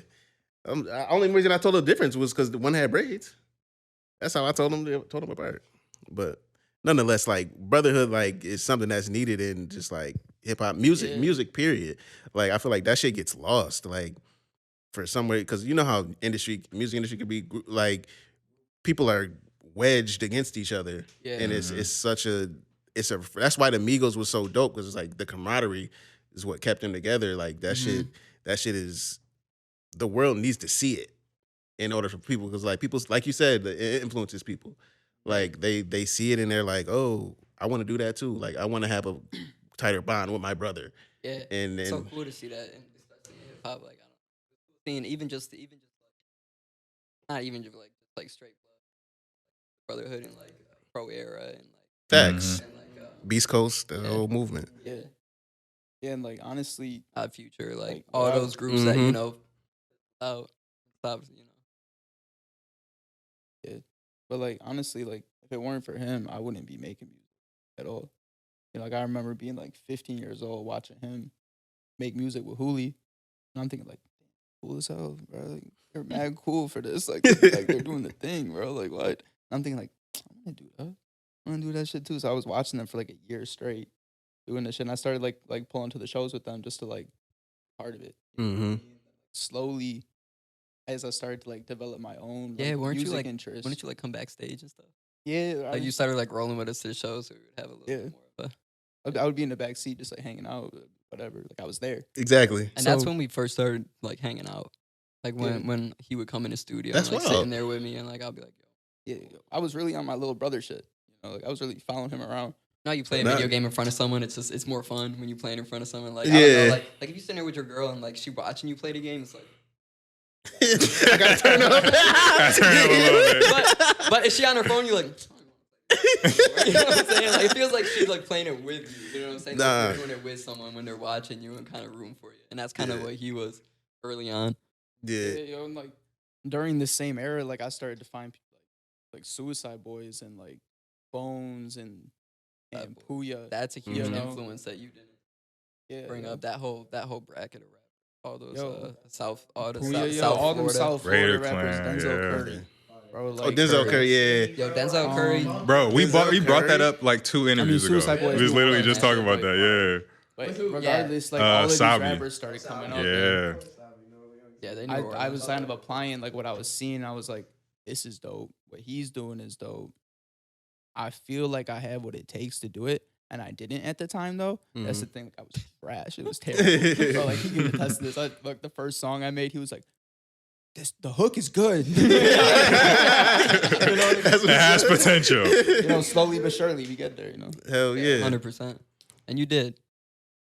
Only reason I told the difference was because the one had braids. That's how I told them apart. But nonetheless, like brotherhood, like is something that's needed in just like hip hop music. Period. Like I feel like that shit gets lost. Like for somewhere because you know how music industry could be like people are wedged against each other, and it's that's why the Migos was so dope because it's like the camaraderie is what kept them together. Like that shit is the world needs to see it in order for people because like people like you said it influences people. Like they see it and they're like, oh, I want to do that too. Like I want to have a tighter bond with my brother. Yeah, and it's so cool to see that, especially in hip hop. Like, seeing even just not even just like straight brotherhood and like pro era and like facts, and, like, Beast Coast, the whole movement. Yeah, and like honestly, Future, like all those groups that you know, you know. Yeah, but like honestly, like if it weren't for him, I wouldn't be making music at all. You know, like I remember being like 15 years old watching him make music with Hooli, and I'm thinking like, cool as hell, bro. Like, they're mad cool for this. Like they're doing the thing, bro. Like what? And I'm thinking like, I'm gonna do that. I'm gonna do that shit too. So I was watching them for like a year straight, doing this shit. And I started like pulling to the shows with them just to like part of it. Slowly, as I started to like develop my own music interest. Wouldn't you like come backstage and stuff? Yeah, Like you started like rolling with us to the show, so we would have a little bit more of a. I would be in the back seat just like hanging out, whatever. Like I was there. Exactly. And that's when we first started like hanging out. Like when he would come in the studio That's and like wild. sitting there with me and like I'll be like, yo. Yeah, I was really on my little brother shit. You know, like I was really following him around. Now you play a video game in front of someone, it's more fun when you play it in front of someone. Like I Yeah. don't know, like if you sit there with your girl and like she watching you play the game, it's like I gotta turn up. I turn it up a little bit. but if she on her phone, you're like You know what I'm saying? Like, it feels like she's like playing it with you. You know what I'm saying? Nah. Like, you're doing it with someone when they're watching you and kind of room for you. And that's kind of what he was early on. Yeah. Yo, and like during the same era, like I started to find people like Suicide Boys and like Bones and Puya. That's a huge influence that you didn't bring up. That whole bracket of rap. All those South South Florida Raider rappers, Clan, Denzel yeah. Curry. Bro, like, Denzel Curry, yeah. Yo, Denzel Curry. Bro, we Denzel brought that Curry. up like 2 interviews ago. Suicide Boys We was literally do just that talking shit, about that, But regardless, like all of these Sabi. rappers started coming up. yeah. Yeah, they knew I was kind of applying like what I was seeing. I was like, this is dope. What he's doing is dope. I feel like I have what it takes to do it. And I didn't at the time though. That's the thing. Like, I was trash. It was terrible. Bro, like he can attest to this. Like the first song I made, he was like, the hook is good. It has potential. You know, slowly but surely we get there, you know. Hell yeah. 100%. And you did.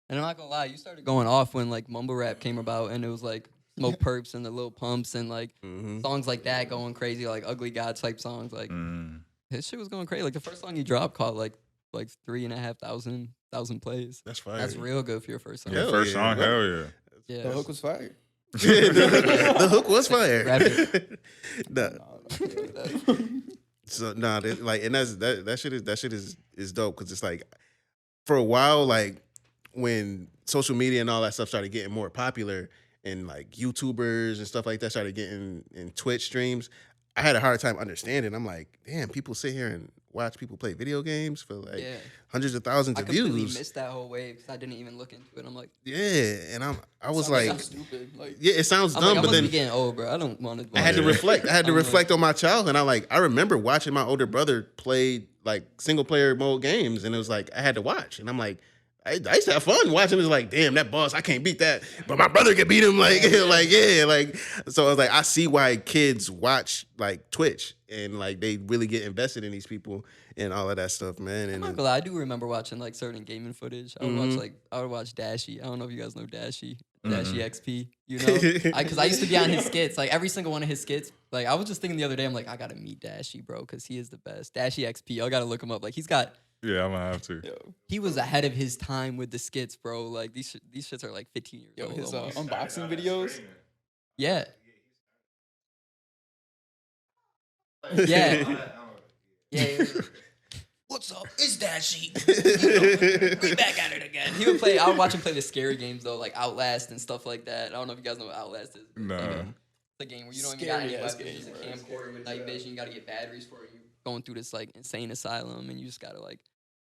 And I'm not gonna lie, you started going off when like mumble rap came about, and it was like Smoke Perps and the Lil Pumps and like songs like that going crazy, like Ugly God type songs. Like his shit was going crazy. Like the first song he dropped caught like 3,500 plays. That's fire. That's real good for your first song. Your first song, hell yeah. Yeah. The hook was fire. the hook was fire. Rap it. Nah. So like, and that shit is dope because it's like for a while, like when social media and all that stuff started getting more popular and like YouTubers and stuff like that started getting in Twitch streams, I had a hard time understanding. I'm like, damn, people sit here and watch people play video games for like hundreds of thousands of views. I completely missed that whole wave because I didn't even look into it. I'm like, and I was like, I'm stupid. Like, it sounds I'm dumb, like, I but must then be getting old, bro. I don't want to. I had to reflect. I had to reflect on my childhood. And I remember watching my older brother play like single player mode games, and it was like I had to watch. And I'm like, I used to have fun watching. It's like, damn, that boss, I can't beat that, but my brother can beat him. Like, so I was like, I see why kids watch like Twitch and like they really get invested in these people and all of that stuff, man. I'm And not gonna lie, I do remember watching like certain gaming footage. I would watch Dashy. I don't know if you guys know Dashy. Dashy XP, you know, because I used to be on his skits, like every single one of his skits. Like I was just thinking the other day, I'm like, I gotta meet Dashy, bro, because he is the best. Dashy XP, y'all gotta look him up. Like he's got. Yeah, I'm gonna have to. He was ahead of his time with the skits, bro. Like these shits are like 15 years old. His almost. unboxing videos. Yeah. Yeah. Yeah. What's up? It's Dashy. We back at it again. He would play. I would watch him play the scary games though, like Outlast and stuff like that. I don't know if you guys know what Outlast is. No. It's a game where you don't even got any weapons. It's a camcorder with night vision. You got to get batteries for it. You going through this like insane asylum, and you just gotta like,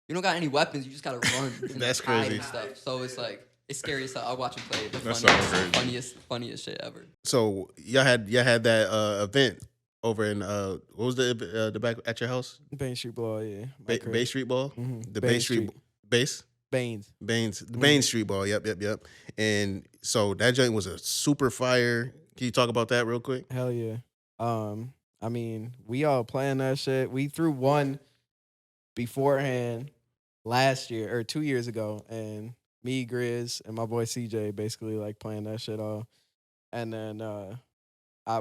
you don't got any weapons. You just gotta run. And That's hide crazy. and stuff. So it's like it's scary as hell. I'll watch him play it. That sounds crazy. Funniest shit ever. so y'all had that event over in what was the back at your house? Bain Street Ball, yeah. Bay Street Ball. The Bain Bay Street Base. Baines. The Bain Street Ball. Yep. And so that joint was a super fire. Can you talk about that real quick? Hell yeah. I mean, we all playing that shit. We threw one beforehand last year or 2 years ago, and me, Grizz, and my boy CJ basically like playing that shit all. And then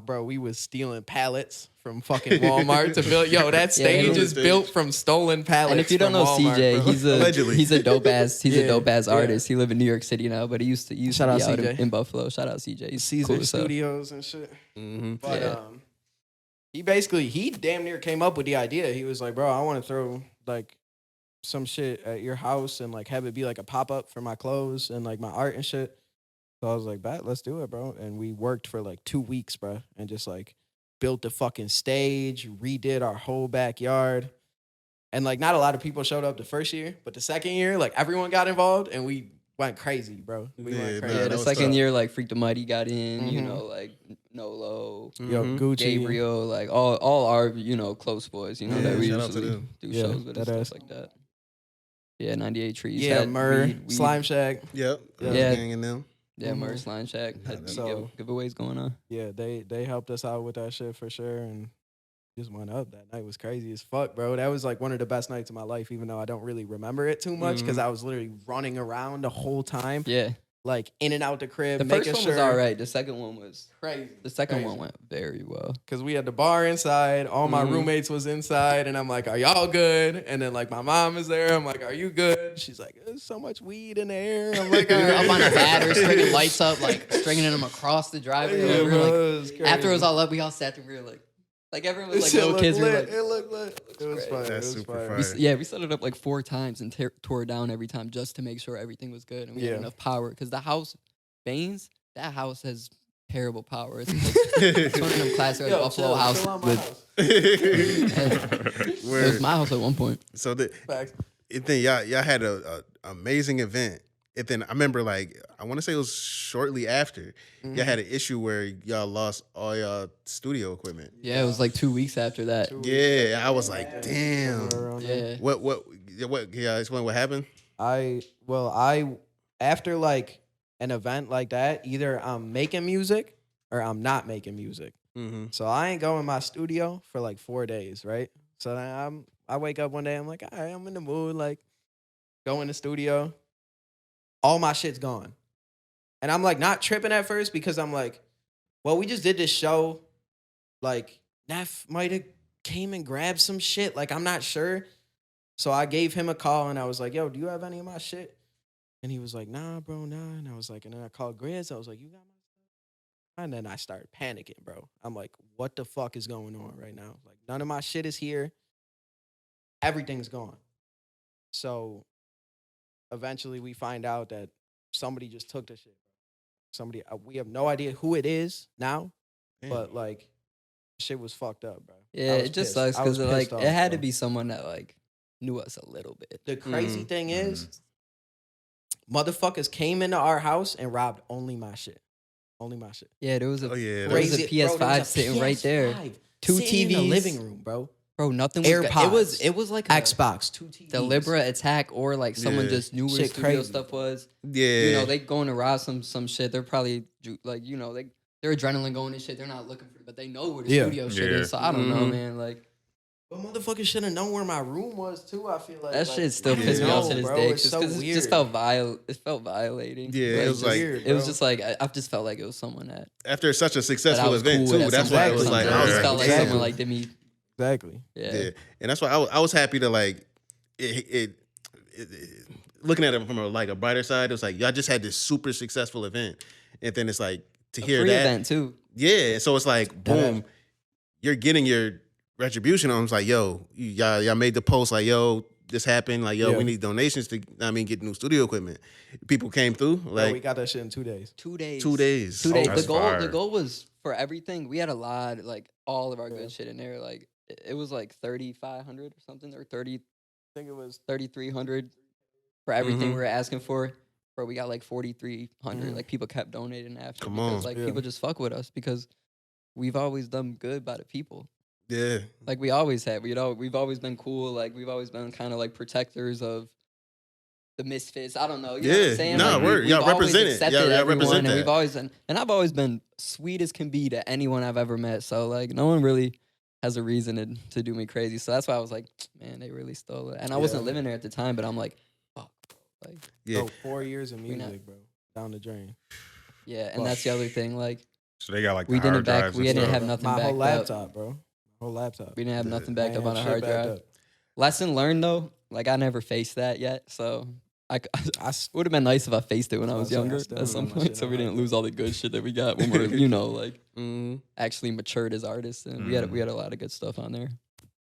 bro, we was stealing pallets from fucking Walmart to build. Yo, that stage is built from stolen pallets. And if you don't know from Walmart, CJ, bro. he's a dope ass artist. He live in New York City now, but he used to be out in Buffalo. Shout out CJ. He's Caesar cool as hell. Studios and shit. Mm-hmm. But he damn near came up with the idea. He was like, bro, I want to throw like some shit at your house and like have it be like a pop up for my clothes and like my art and shit. So I was like, bet, let's do it, bro. And we worked for like 2 weeks, bro, and just like built the fucking stage, redid our whole backyard. And like not a lot of people showed up the first year, but the second year, like everyone got involved and we went crazy, bro. We went crazy. Yeah, the second year, like Freak the Mighty got in, you know, like Nolo, Yo, Gucci, Gabriel, like all our, you know, close boys, you know, that we shout out to usually them. do shows with and that stuff like that. Yeah, 98 Trees. Yeah, had Murr, weed. Slime Shack. Yep. Yeah. Hanging them. Yeah, Murr, Slime Shack. Had So- giveaways going on. Yeah, they helped us out with that shit for sure, and just went up. That night was crazy as fuck, bro. That was like one of the best nights of my life, even though I don't really remember it too much because I was literally running around the whole time. Yeah. like in and out the crib. The first making one sure was all right. The second one was crazy. The second Crazy. one went very well. Because we had the bar inside. All my roommates was inside. And I'm like, are y'all good? And then like my mom is there. I'm like, are you good? She's like, there's so much weed in the air. I'm like, We were up on a ladder, stringing lights up, like stringing them across the driveway. Yeah, We were bro, like, it was after it was crazy. all up, we all sat there. We were like everyone was This like shit little kids. We looked were lit. like, It looked lit. It was fire. That's It was super fire. fire. we set it up like 4 times and tore it down every time just to make sure everything was good and we had enough power. Because the house, Baines, that house has terrible power. It's one of them classic like, Buffalo house. It was my house at one point. So then y'all had a amazing event. And then I remember like I want to say it was shortly after y'all had an issue where y'all lost all y'all studio equipment. Yeah, it was like 2 weeks after that. Yeah, I was like, damn. Yeah. What? Yeah, explain what happened. I after like an event like that, either I'm making music or I'm not making music. Mm-hmm. So I ain't going in my studio for like 4 days, right? So then I wake up one day, I'm like, all right, I'm in the mood, like go in the studio. All my shit's gone. And I'm like not tripping at first because I'm like, well, we just did this show. Like, Neff might have came and grabbed some shit. Like, I'm not sure. So I gave him a call and I was like, yo, do you have any of my shit? And he was like, nah, bro, nah. And I was like, and then I called Grizz. I was like, you got my stuff? And then I started panicking, bro. I'm like, what the fuck is going on right now? Like, none of my shit is here. Everything's gone. So eventually we find out that somebody just took the shit. Somebody, we have no idea who it is now, but like, shit was fucked up, bro. Yeah, it just sucks because like off, it had to bro. be someone that like knew us a little bit. The crazy thing is, motherfuckers came into our house and robbed only my shit. Only my shit. Yeah, there was a yeah, there was a Crazy, PS5 bro, there was a sitting right there. PS5 2 sitting in the TVs. living room, bro. Bro, nothing was AirPods. it was like a Xbox, 2 TVs. deliberate attack or like someone Yeah. just knew where Shit studio crazy. stuff was. Yeah, You know, they going to rob some shit. They're probably like, you know, they're adrenaline going and shit. They're not looking for it, but they know where the studio shit Yeah. is. So I don't know, man. Like But motherfuckers should have known where my room was too. I feel like that shit still Yeah. pisses me off to this bro, day. it's Just so 'cause it weird. just felt violating. Yeah, it was just- like- weird, it was bro. just like I just felt like it was someone that after such a I successful was event cool with too. at That's some why point it or was like something. I I was just like, felt like damn. someone like did me. exactly. Yeah, and that's why I was happy to like it looking at it from a brighter side. It was like y'all just had this super successful event, and then it's like to hear Free that. event too. Yeah, so it's like boom, you're getting your retribution on. It's like yo, y'all made the post like yo, this happened. Like yo, Yeah. we need donations to get new studio equipment. People came through Bro, like we got that shit in 2 days. 2 days. 2 days. 2 days. that's The fire. goal was for everything. We had a lot, like all of our good shit in there. Like it was like 3,500 or something, or 30. I think it was 3,300 for everything Mhm. we were asking for. Bro, we got like 4,300. Like people kept donating after. Come because, on. like Yeah. people just fuck with us because we've always done good by the people. Yeah, Like we always have. We've always been cool. Like we've always been kind of like protectors of the misfits. I don't know. You know what Yeah. I'm saying? Nah, Like, word. we've Y'all always represent it. accepted Y'all everyone, represent and that. we've always been, and I've always been sweet as can be to anyone I've ever met. So like no one really has a reason to do me crazy. So that's why I was like, man, they really stole it. And I wasn't living there at the time, but I'm like, fuck. Like yeah. bro, 4 years of We not- music, bro. Down the drain. yeah, and that's the other thing. Like So they got like we the hard didn't back. drives We and didn't stuff. have nothing My backed whole up. laptop, bro. My whole laptop. We didn't have nothing backed up Man, on a shit hard backed drive. up. Lesson learned though. Like I never faced that yet, so I would have been nice if I faced it when I was I younger still at some remember my point, shit so on we hard didn't drive. lose all the good shit that we got when we're like Mhm. actually matured as artists, and we had a lot of good stuff on there.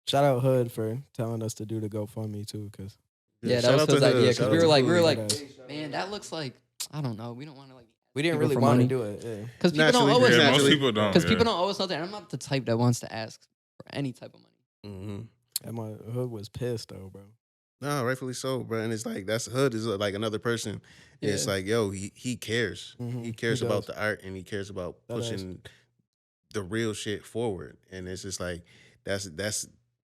Shout out Hood for telling us to do the GoFundMe too, because Yeah, shout that was out to his Hood. idea Shout because out we to were like Hood. man, that looks like I don't know. We don't want to like we didn't people really for want money. to do it. Yeah. because people don't Naturally, owe us Yeah, most naturally. people don't. because yeah. people don't owe us nothing. I'm not the type that wants to ask for any type of money. Mhm. And my Hood was pissed though, bro. No, rightfully so, bro. And it's like that's Hood is like another person. It's Yeah. like yo, he cares. Mhm, He cares he about does. the art and he cares about That ass. pushing the real shit forward. And it's just like that's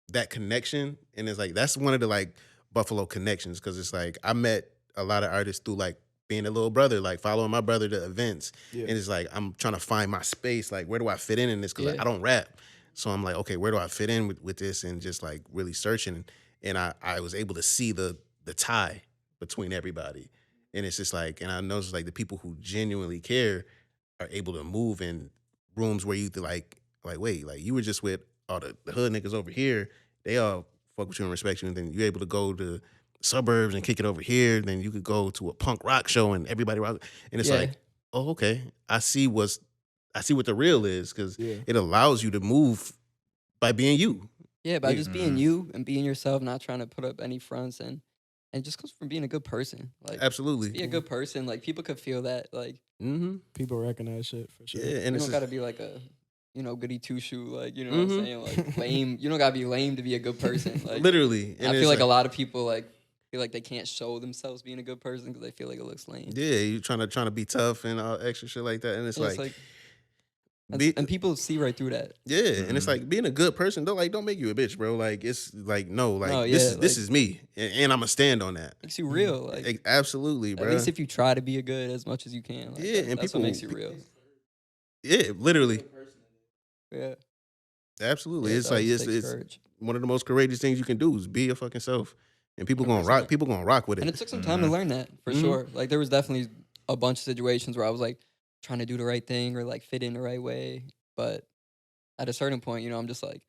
that connection. And it's like that's one of the like Buffalo connections because it's like I met a lot of artists through like being a little brother, like following my brother to events. Yeah. And it's like I'm trying to find my space. Like where do I fit in this? Because Yeah. I don't rap. So I'm like, okay, where do I fit in with this? And just like really searching. And I was able to see the tie between everybody. And it's just like, and I noticed like the people who genuinely care are able to move in rooms where you like wait, like you were just with all the hood niggas over here. They all fuck with you and respect you, and then you're able to go to suburbs and kick it over here. Then you could go to a punk rock show and everybody rock. And it's like, oh, okay, I see what the real is, because it allows you to move by being you. Yeah, by just being you and being yourself, not trying to put up any fronts, and it just comes from being a good person. Like, absolutely, be a good person. Like, people could feel that. Like, people recognize shit for sure. Yeah, and you don't gotta be like a, goody two shoe. Like, you know what I'm saying? Like, lame. You don't gotta be lame to be a good person. Like, literally. And I feel like a lot of people like feel like they can't show themselves being a good person because they feel like it looks lame. Yeah, you trying to be tough and all extra shit like that, and it's like and people see right through that. Yeah, and it's like being a good person don't make you a bitch, bro. Like, it's like this is me, and I'm gonna stand on that. Makes you real, like absolutely, bro. At least if you try to be a good as much as you can. Like, and that's people what makes you real. Yeah, literally. Yeah, absolutely. It's like it's one of the most courageous things you can do is be your fucking self, and people 100%. Gonna rock. People gonna rock with it. And it took some time to learn that for sure. Like, there was definitely a bunch of situations where I was like trying to do the right thing or like fit in the right way, but at a certain point, I'm just like,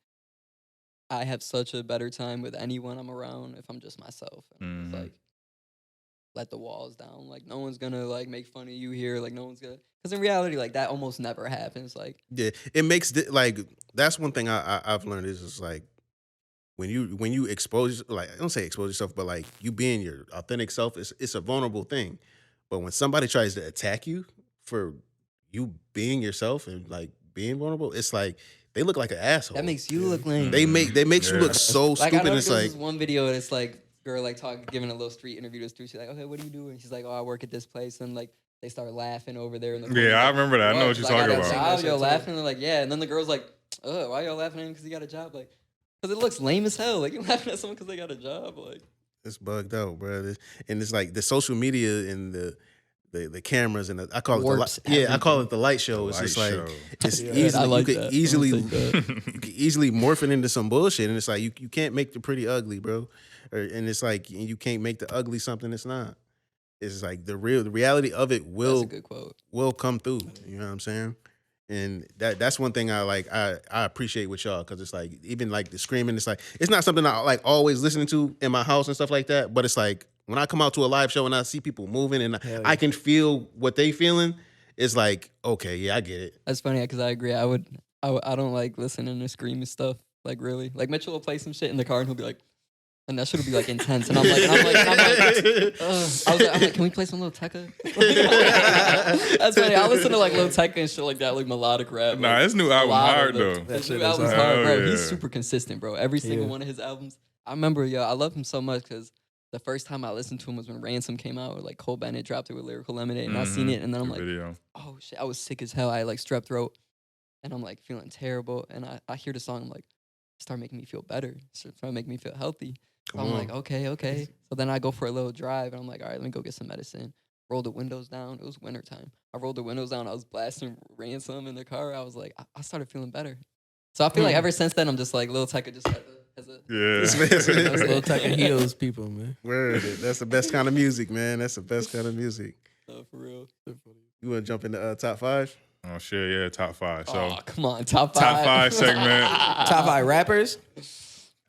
I have such a better time with anyone I'm around if I'm just myself. And it's like, let the walls down. Like, no one's gonna like make fun of you here. Like, no one's gonna, because in reality, like, that almost never happens. Like, yeah, it makes like, that's one thing I've learned is just like, when you expose, like, I don't say expose yourself, but like you being your authentic self, it's a vulnerable thing. But when somebody tries to attack you for you being yourself and like being vulnerable, it's like they look like an asshole. That makes you look lame. They makes you look so stupid. I know it's like this one video and it's like girl like giving a little street interview to the street. She's like, okay, what do you do? And she's like, oh, I work at this place. And like they start laughing over there in the corner. Yeah, I remember that. I know what you're talking about. Y'all laughing. And they're like, yeah. And then the girl's like, oh, why y'all laughing at him because he got a job? Like, because it looks lame as hell. Like, you're laughing at someone because they got a job. Like, it's bugged out, bro. And it's like the social media and the cameras and I call it the light show. It's just like it's easily you could easily morph it into some bullshit, and it's like you can't make the pretty ugly, bro. And it's like you can't make the ugly something it's not. It's like the reality of it will come through. You know what I'm saying? And that's one thing I appreciate with y'all, because it's like even like the screaming, it's like it's not something I like always listening to in my house and stuff like that. But it's like when I come out to a live show and I see people moving and I can feel what they feeling, it's like, okay, yeah, I get it. That's funny because I agree. I don't like listening to screaming stuff. Like, really, like Mitchell will play some shit in the car and he'll be like, and that shit will be like intense. And I'm like, I'm like, can we play some Lil Tecca? That's funny. I listen to like Lil Tecca and shit like that, like melodic rap. Nah, his new album hard though. His new album's hard, bro. He's super consistent, bro. Every single one of his albums. I remember, I love him so much because the first time I listened to him was when Ransom came out, or like Cole Bennett dropped it with Lyrical Lemonade, and I seen it, and then I'm like, oh shit, I was sick as hell. I had like strep throat, and I'm like feeling terrible, and I hear the song, I'm like, start making me feel better, start making me feel healthy. So I'm like, okay. So then I go for a little drive, and I'm like, all right, let me go get some medicine. Roll the windows down. It was wintertime. I rolled the windows down. I was blasting Ransom in the car. I was like, I started feeling better. So I feel like ever since then, I'm just like, Lil Tecca just has a... Lil Tecca heals people, man. Word. That's the best kind of music, man. That's the best kind of music. Oh, for real. You want to jump into top 5? Oh, shit, yeah, top 5. So, come on, top 5. Top 5 segment. Top 5 rappers?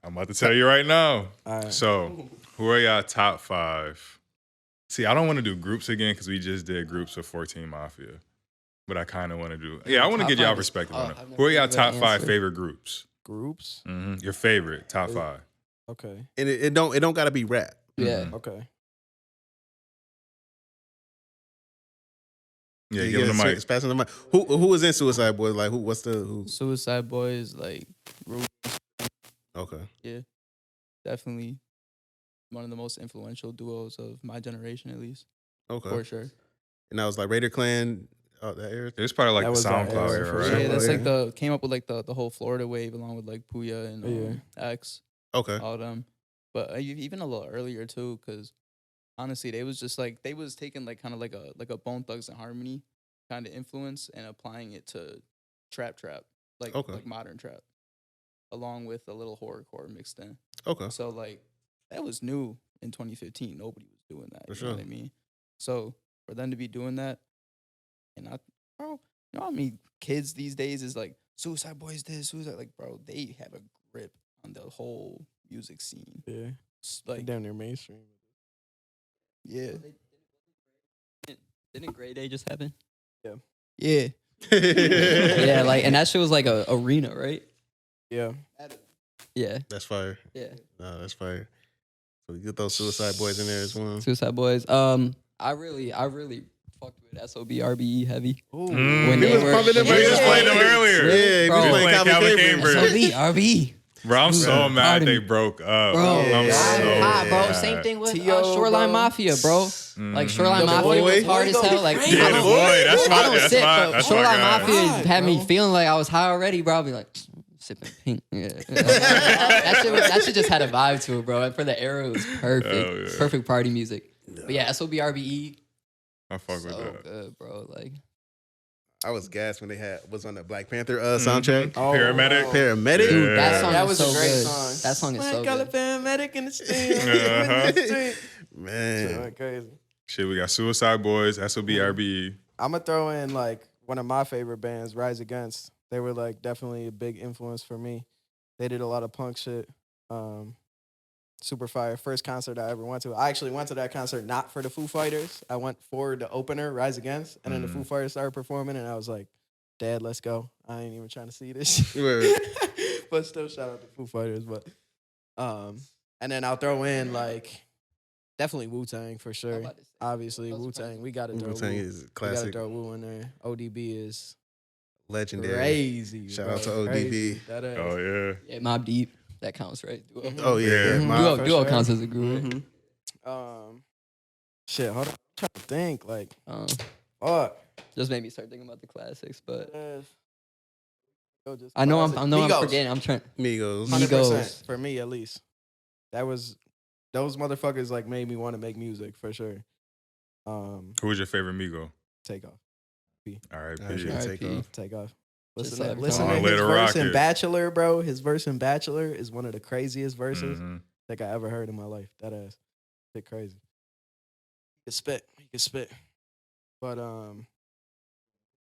I'm about to tell you right now. All right. So, who are y'all top 5? See, I don't want to do groups again because we just did groups of 14 Mafia. But I kind of want to do... Yeah, I want to get y'all perspective on it. Who are y'all top 5 favorite groups? Groups? Mm-hmm. Your favorite, top 5. Okay. And it don't got to be rap. Yeah. Okay. Yeah, give him the mic. Passing the mic. Who is in Suicide Boys? Like, who? Suicide Boys, like... Okay. Yeah. Definitely one of the most influential duos of my generation, at least. Okay. For sure. And that was like Raider Clan, that era? It's probably like the SoundCloud era, right? Yeah, that's like came up with like the whole Florida wave along with like Puya and X. Okay. All of them. But even a little earlier too, because honestly, they was taking like kind of like a Bone Thugs and Harmony kind of influence and applying it to trap, like modern trap, along with a little horrorcore mixed in. Okay. So like that was new in 2015. Nobody was doing that. You know what I mean? So for them to be doing that, and bro, you know how many kids these days is like Suicide Boys this, Suicide, like, bro, they have a grip on the whole music scene. Yeah, It's like down near mainstream. yeah, Didn't Grey Day just happen? yeah. Yeah, like, and that shit was like a arena, right? Yeah. Yeah, That's fire. yeah. No, that's fire. So you get those Suicide Boys in there as well. Suicide Boys. I really fucked with SOBRBE heavy. Ooh. When He they was were- pumping them We just played them earlier. Yeah, he Bro. was We playing playing Calvin Calvin Cambridge. Cambridge. SOBRBE. Bro, I'm so mad Pardon they me. broke up. Bro, I'm Yeah. so hot, bro. mad. Same thing with T.O., Shoreline bro. Mafia, bro. Like Shoreline The Mafia was boy. hard as hell. Like Yeah, I the don't, boy. That's I my. don't That's sip, my. but That's my Shoreline guy. Mafia God, had me bro. feeling like I was high already, bro. I'll be like sipping pink. Yeah. that shit just had a vibe to it, bro. And for the era, it was perfect. Hell yeah. Perfect party music. But yeah, SOBRBE, I fuck with so that. good, bro. Like I was gassed when they was on the Black Panther soundtrack. Oh, Paramedic. wow. Paramedic. dude, that Yeah. song That is was so a great good. song. That song is so Call a good. paramedic in the street. Uh-huh. Man. Shit, crazy. Shit, we got Suicide Boys, SOBRBE. I'm gonna throw in like one of my favorite bands, Rise Against. They were like definitely a big influence for me. They did a lot of punk shit. Super fire. First concert I ever went to. I actually went to that concert not for the Foo Fighters. I went for the opener, Rise Against, and then the Foo Fighters started performing, and I was like, Dad, let's go. I ain't even trying to see this shit. Word. But still shout out to Foo Fighters. But and then I'll throw in like definitely Wu-Tang for sure. about to say, Obviously that was Wu-Tang. We gotta throw Wu-Tang Wu. is We gotta classic, throw Wu in there. ODB is legendary. crazy. Shout bro. out to ODB. Crazy. That is. Oh yeah. Yeah, Mob Deep. That counts, right? Duo. Oh yeah, Yeah. yeah. Mhm. For Duo sure. counts as a group. right? Shit, hold on. I'm trying to think. Like, Um, fuck. just made me start thinking about the classics, but That is- I know I'm Migos. forgetting. I'm trying. Migos. 100% for me at least. That was those motherfuckers like made me want to make music for sure. Who was your favorite Migo? Take off. R.I.P. Alright, R.I.P. take off. Take off. Just Listen so to, every listen time- to Oh, his Little verse in Rocket. Bachelor, bro. His verse in Bachelor is one of the craziest verses Mhm. like I ever heard in my life. That ass. Shit crazy. He can spit. He can spit. But what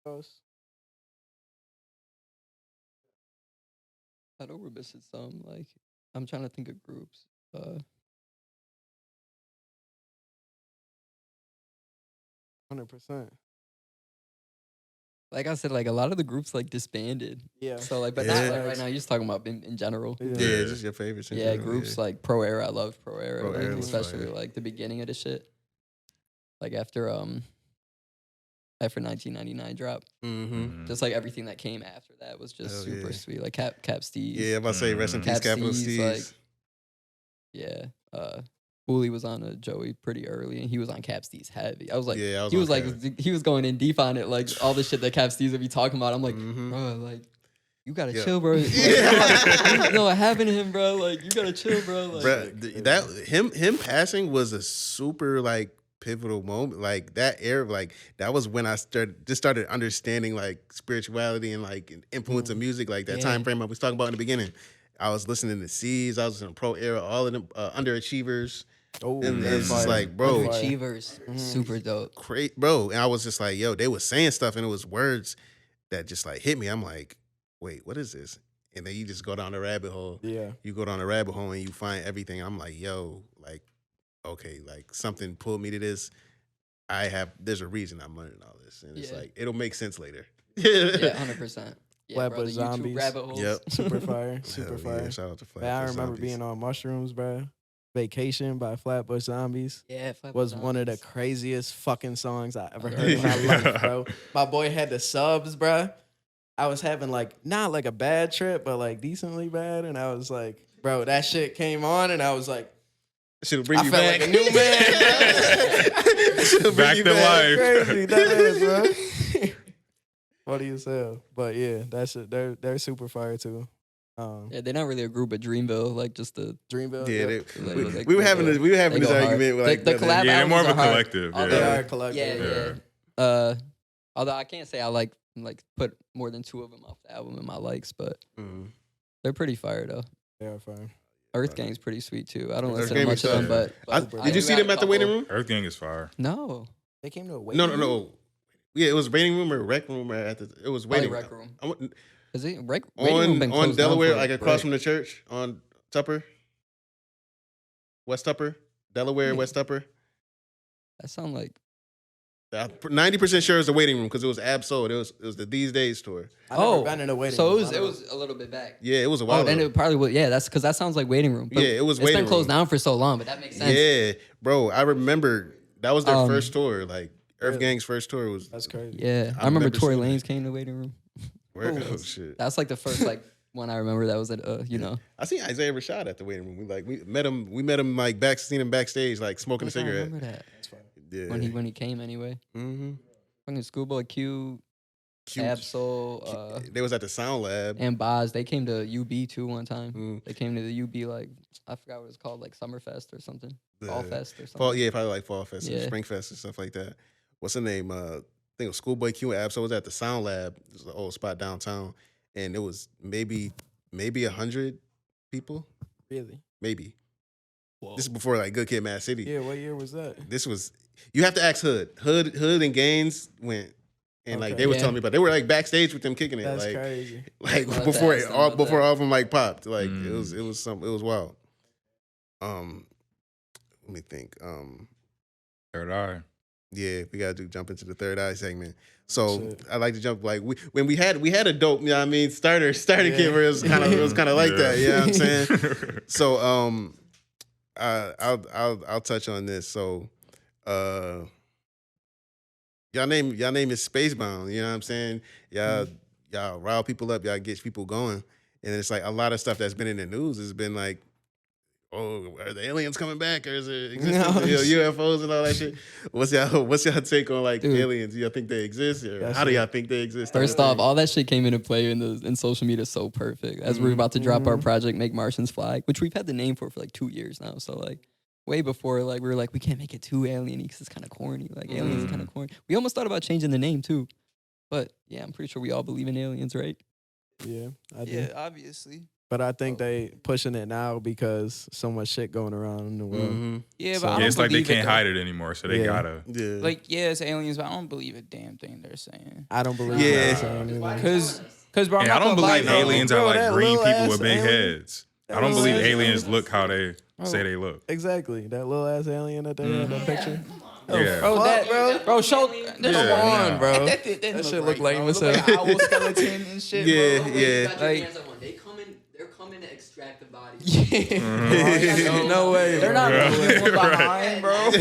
else? I know we're missing some. Like, I'm trying to think of groups. 100%. Like I said, like a lot of the groups like disbanded. Yeah. So like, but Yeah. not like right now. You're just talking about in general. Yeah, Yeah. just your favorites. in Yeah, general, groups like Pro Era. I loved Pro Era, Pro like, Era was especially fire. like the beginning of the shit. Like after 1999 drop, Mm-hmm. just like everything that came after that was just Hell super yeah. sweet. Like Cap Steez. Yeah, I'm about to say rest in Mhm. peace, Capital Steez, Steez. like, yeah. Booley was on a Joey pretty early, and he was on Cap Steez heavy. I was like, Yeah, I was he on was like, Cap. he was going in deep on it, like all the shit that Cap Steez would be talking about. I'm like, Mhm. bro, like, you gotta Yeah. chill, bro. Like, Yeah. you know what happened to him, bro? Like, you gotta chill, bro. Like, Bruh, that him passing was a super like pivotal moment. Like that era, like that was when I started understanding like spirituality and like influence of music. Like that Yeah. time frame I was talking about in the beginning. I was listening to C's, I was listening to Pro Era, all of them Underachievers. Oh, And that's it's just fire. like, bro, That's fire. Underachievers, super dope. Bro. And I was just like, yo, they was saying stuff and it was words that just like hit me. I'm like, wait, what is this? And then you just go down the rabbit hole. Yeah. You go down the rabbit hole and you find everything. I'm like, yo, like, okay, like something pulled me to this. There's a reason I'm learning all this. And it's Yeah. like, it'll make sense later. Yeah, 100%. Yeah, Flatbush bro, the YouTube Zombies. rabbit holes. Yep. Super fire. Super Hell fire. yeah, shout out to Man, I Flatbush remember Zombies. being on mushrooms, bro. Vacation by Flatbush Zombies Yeah, Flatbush was one of the Zombies. craziest fucking songs I ever heard in my life, bro. My boy had the subs, bro. I was having like not like a bad trip, but like decently bad, and I was like, bro, that shit came on, and I was like, Should bring I you felt back. like a new man. Should've bring Back you to life. Crazy, that is, bro. Funny as hell, but yeah, that shit. They're super fire too. Yeah, they're not really a group, but Dreamville, like just the Dreamville. Yeah, yep. they, Like, we, like, we were they having go- this. We were having they this go hard. argument. Like The other- collab Yeah, they're more of a albums are hard. collective. All Yeah. They the- are collective. Yeah, yeah. Although I can't say I like put more than 2 of them off the album in my likes, but Mhm. they're pretty fire though. They are fire. Earth Gang's pretty sweet too. I don't Earth listen to Gang much is of them, fire. but I Did you do see got a them at the waiting couple- room? Earth Gang is fire. No. They came to a waiting room? No. Yeah, it was waiting room or rec room. It was waiting rec room. Is it on Delaware, like across from the church on Tupper, West Tupper, Delaware, West Tupper? That sound like 90% sure it's the waiting room because it was Absol. It was the These Days tour. I never been in a waiting room. So it was a little bit back. Yeah, it was a while. Then it probably was. Yeah, that's because that sounds like waiting room. But it was waiting room. It's been closed down for so long, but that makes sense. Yeah, bro, I remember that was their first tour. Like Earth Gang's first tour was. That's crazy. Yeah, I remember Tory Lanez came to waiting room. Oh shit. That's like the first one I remember that was at I seen Isaiah Rashad at the waiting room. We met him. We met him seen him backstage like smoking a cigarette. I remember that. That's funny. Yeah. When he came anyway. Mm-hmm. Fucking Schoolboy Q, Absol, they was at the Sound Lab. And Boz. They came to UB too one time. They came to the UB I forgot what it's called, like Summerfest or something. Fall Fest or something. Probably like Fall Fest or Spring Fest and stuff like that. What's the name? I think it was Schoolboy Q and Absol was at the Sound Lab. It was an old spot downtown. And it was maybe 100 people. Really? Maybe. Whoa. This is before like Good Kid, Mad City. Yeah, what year was that? This was, you have to ask Hood. Hood and Gaines went, and like they were telling me about. They were like backstage with them kicking it. That's like crazy. Like before all of them like popped. Like it was wild. Let me think. Third Eye. Yeah, we gotta jump into the Third Eye segment. So I like to jump like when we had a dope, you know what I mean, starter kit where it was kind of like that, you know what I'm saying? So I'll touch on this. So y'all name is Spacebound, you know what I'm saying? Y'all rile people up, y'all get people going. And it's like a lot of stuff that's been in the news has been like, oh, are the aliens coming back, or is it UFOs and all that shit? What's y'all take on like aliens? Do y'all think they exist, or how do y'all think they exist? First off, all that shit came into play in social media so perfect. As we're about to drop our project, Make Martians Fly, which we've had the name for like 2 years now. So like way before, like we were like, we can't make it too alien-y because it's kind of corny. Like aliens is kind of corny. We almost thought about changing the name too, but yeah, I'm pretty sure we all believe in aliens, right? Yeah, I do. Yeah, obviously. But I think they pushing it now because so much shit going around in the world. Mm-hmm. Yeah, but I don't it's like they can't it, hide it anymore, so they gotta. Yeah. Like, it's aliens, but I don't believe a damn thing they're saying. I don't believe Because bro, I don't believe aliens are like green people with big heads. I don't believe aliens look how they say they look. Exactly. That little ass alien that they had that picture. Yeah. Bro, show. Come on, bro. That shit look lame as hell. Like an owl skeleton and shit. Yeah. Like, they're coming to extract the body. No way. They're not leaving behind, bro. Like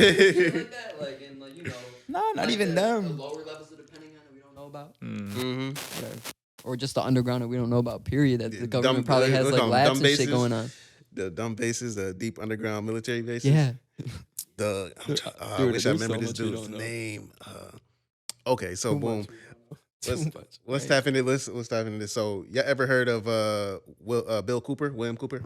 you know. No, not even them. The lower levels of the Pentagon that we don't know about. Whatever. Or just the underground that we don't know about. Period. That the government probably has like labs and shit going on. The dumb bases, the deep underground military bases. Yeah. I wish I remember this dude's name. Okay, so boom. Let's tap into this. So, y'all ever heard of William Cooper?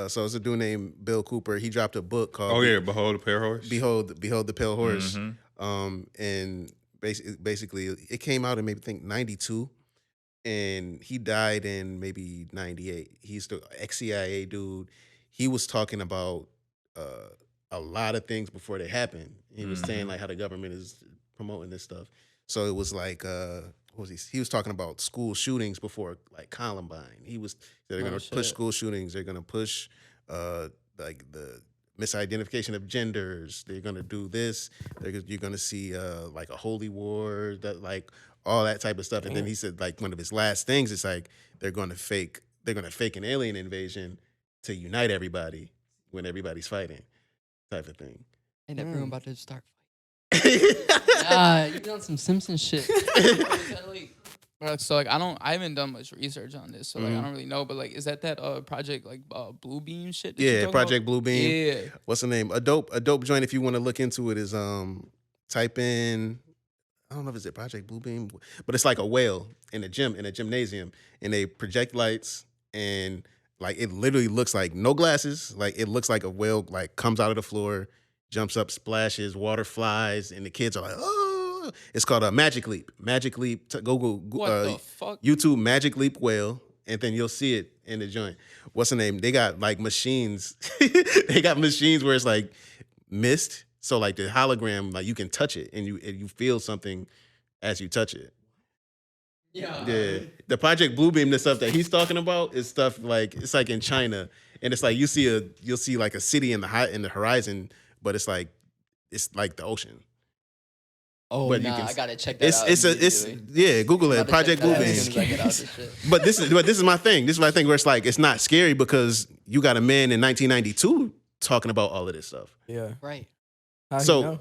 So it's a dude named Bill Cooper. He dropped a book called Behold the Pale Horse. Behold the Pale Horse. And basically it came out in maybe think 92, and he died in maybe 98. He's the ex-CIA dude. He was talking about a lot of things before they happened. He was saying like how the government is promoting this stuff. So it was like what was he? He was talking about school shootings before like Columbine. They're gonna push school shootings. They're gonna push like the misidentification of genders. They're gonna do this. You're gonna see like a holy war, that like all that type of stuff. And then he said like one of his last things is like they're gonna fake an alien invasion to unite everybody when everybody's fighting, type of thing. Ain't everyone about to start fighting? You done some Simpsons shit. So like I haven't done much research on this, so like I don't really know. But like, is that project like Blue Beam shit? Yeah, Project Blue Beam. Yeah. What's the name? A dope joint. If you want to look into it, is type in. I don't know if it's Project Blue Beam, but it's like a whale in a gymnasium, and they project lights, and like it literally looks like no glasses. Like it looks like a whale like comes out of the floor, jumps up, splashes, water flies, and the kids are like, oh. It's called a Magic Leap. Magic Leap. Google what the fuck? YouTube Magic Leap whale, and then you'll see it in the joint. What's the name? They got like machines. They got machines where it's like mist. So like the hologram, like you can touch it and you feel something as you touch it. Yeah. The Project Bluebeam, the stuff that he's talking about is stuff like it's like in China, and it's like you'll see like a city in the horizon, but it's like the ocean. Oh, but I gotta check that out. It's Google it, Project Bluebeam. But this is my thing. This is my thing where it's like it's not scary because you got a man in 1992 talking about all of this stuff. Yeah, right. How so you know?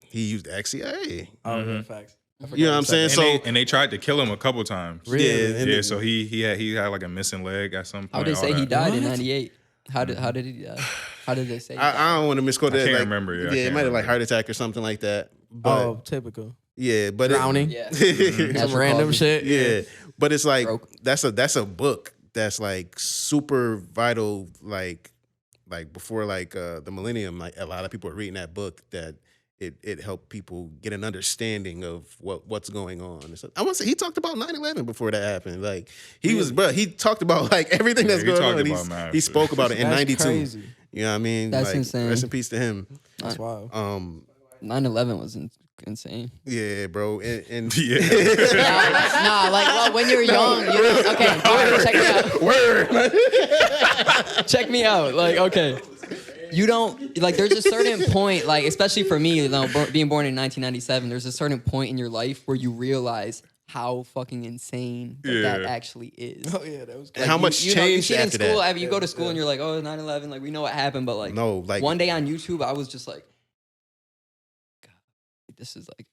He used XCA. Oh, yeah, facts. You know what I'm saying? And they tried to kill him a couple times. Really? Yeah. So he had like a missing leg at some point. How did they say he died in '98? How did he die? How did they say? I don't want to misquote that. I can't remember. Yeah, it might have like heart attack or something like that. But, typical. Yeah, but drowning. Some random shit. Yeah, but it's like that's a book that's like super vital. Like before the millennium, like a lot of people are reading that book that. It helped people get an understanding of what's going on. So, I want to say he talked about 9/11 before that happened. Like he talked about like everything that's going on. He spoke about it in '92. Crazy. You know what I mean? That's insane. Rest in peace to him. That's wild. 9/11 was insane. Yeah, bro. And like when you're young, okay, check me out. Word. Check me out. Like, okay. You don't, like, there's a certain point, like, especially for me, being born in 1997, there's a certain point in your life where you realize how fucking insane that actually is. Oh, yeah, that was like, how much changed you after in school, that. You go to school and you're like, oh, 9/11, like, we know what happened, but, like, no, like one day on YouTube, I was just like, God, this is like.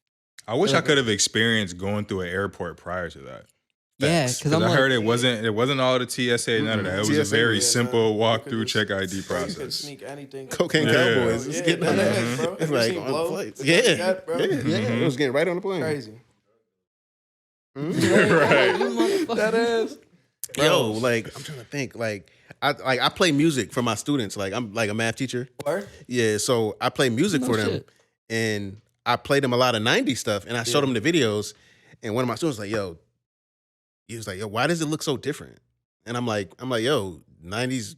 I wish I could have experienced going through an airport prior to that. Yeah, because I heard it wasn't all the TSA, none of that. It was a very simple walk-through check ID process. You could sneak anything. Cocaine Cowboys. It's getting on that, bro. It's like on the flights. Yeah. It was getting right on the plane. Crazy. Right. That is. Yo, like I'm trying to think. Like I play music for my students. Like I'm like a math teacher. What? Yeah, so I play music for them, shit. and I played them a lot of '90s stuff, and I showed them the videos. And one of my students was like, "Yo," he was like, "Yo, why does it look so different?" And I'm like, "Yo, '90s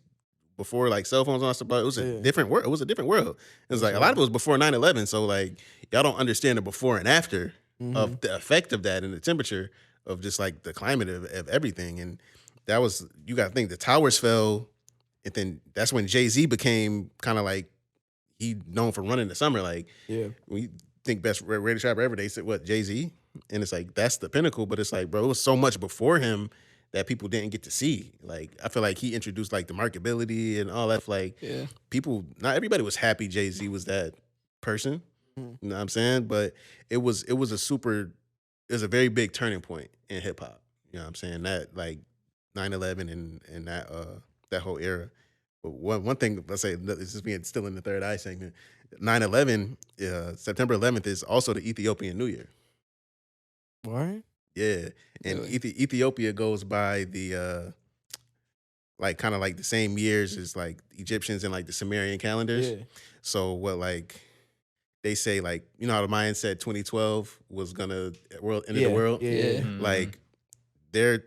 before like cell phones and all stuff, but it was a different world. It was a different world. It was like a lot of it was before 9/11. So like y'all don't understand the before and after of the effect of that and the temperature of just like the climate of everything. And that was, you got to think the towers fell, and then that's when Jay-Z became kind of like, he known for running the summer. Like when you think best radio rapper ever, they said what, Jay-Z? And it's like that's the pinnacle, but it's like, bro, it was so much before him that people didn't get to see. Like I feel like he introduced like the marketability and all that. Like people, not everybody was happy Jay-Z was that person. You know what I'm saying? But it was a very big turning point in hip hop. You know what I'm saying? That like 9/11 and that whole era. But one thing, let's say, this is being still in the third eye segment. 9/11, September 11th is also the Ethiopian New Year. What? Yeah, and Really? Ethiopia goes by the like kind of like the same years as like Egyptians and like the Sumerian calendars. Yeah. So what like they say, like, you know how the Mayans said 2012 was gonna end of the world. Yeah. Like they're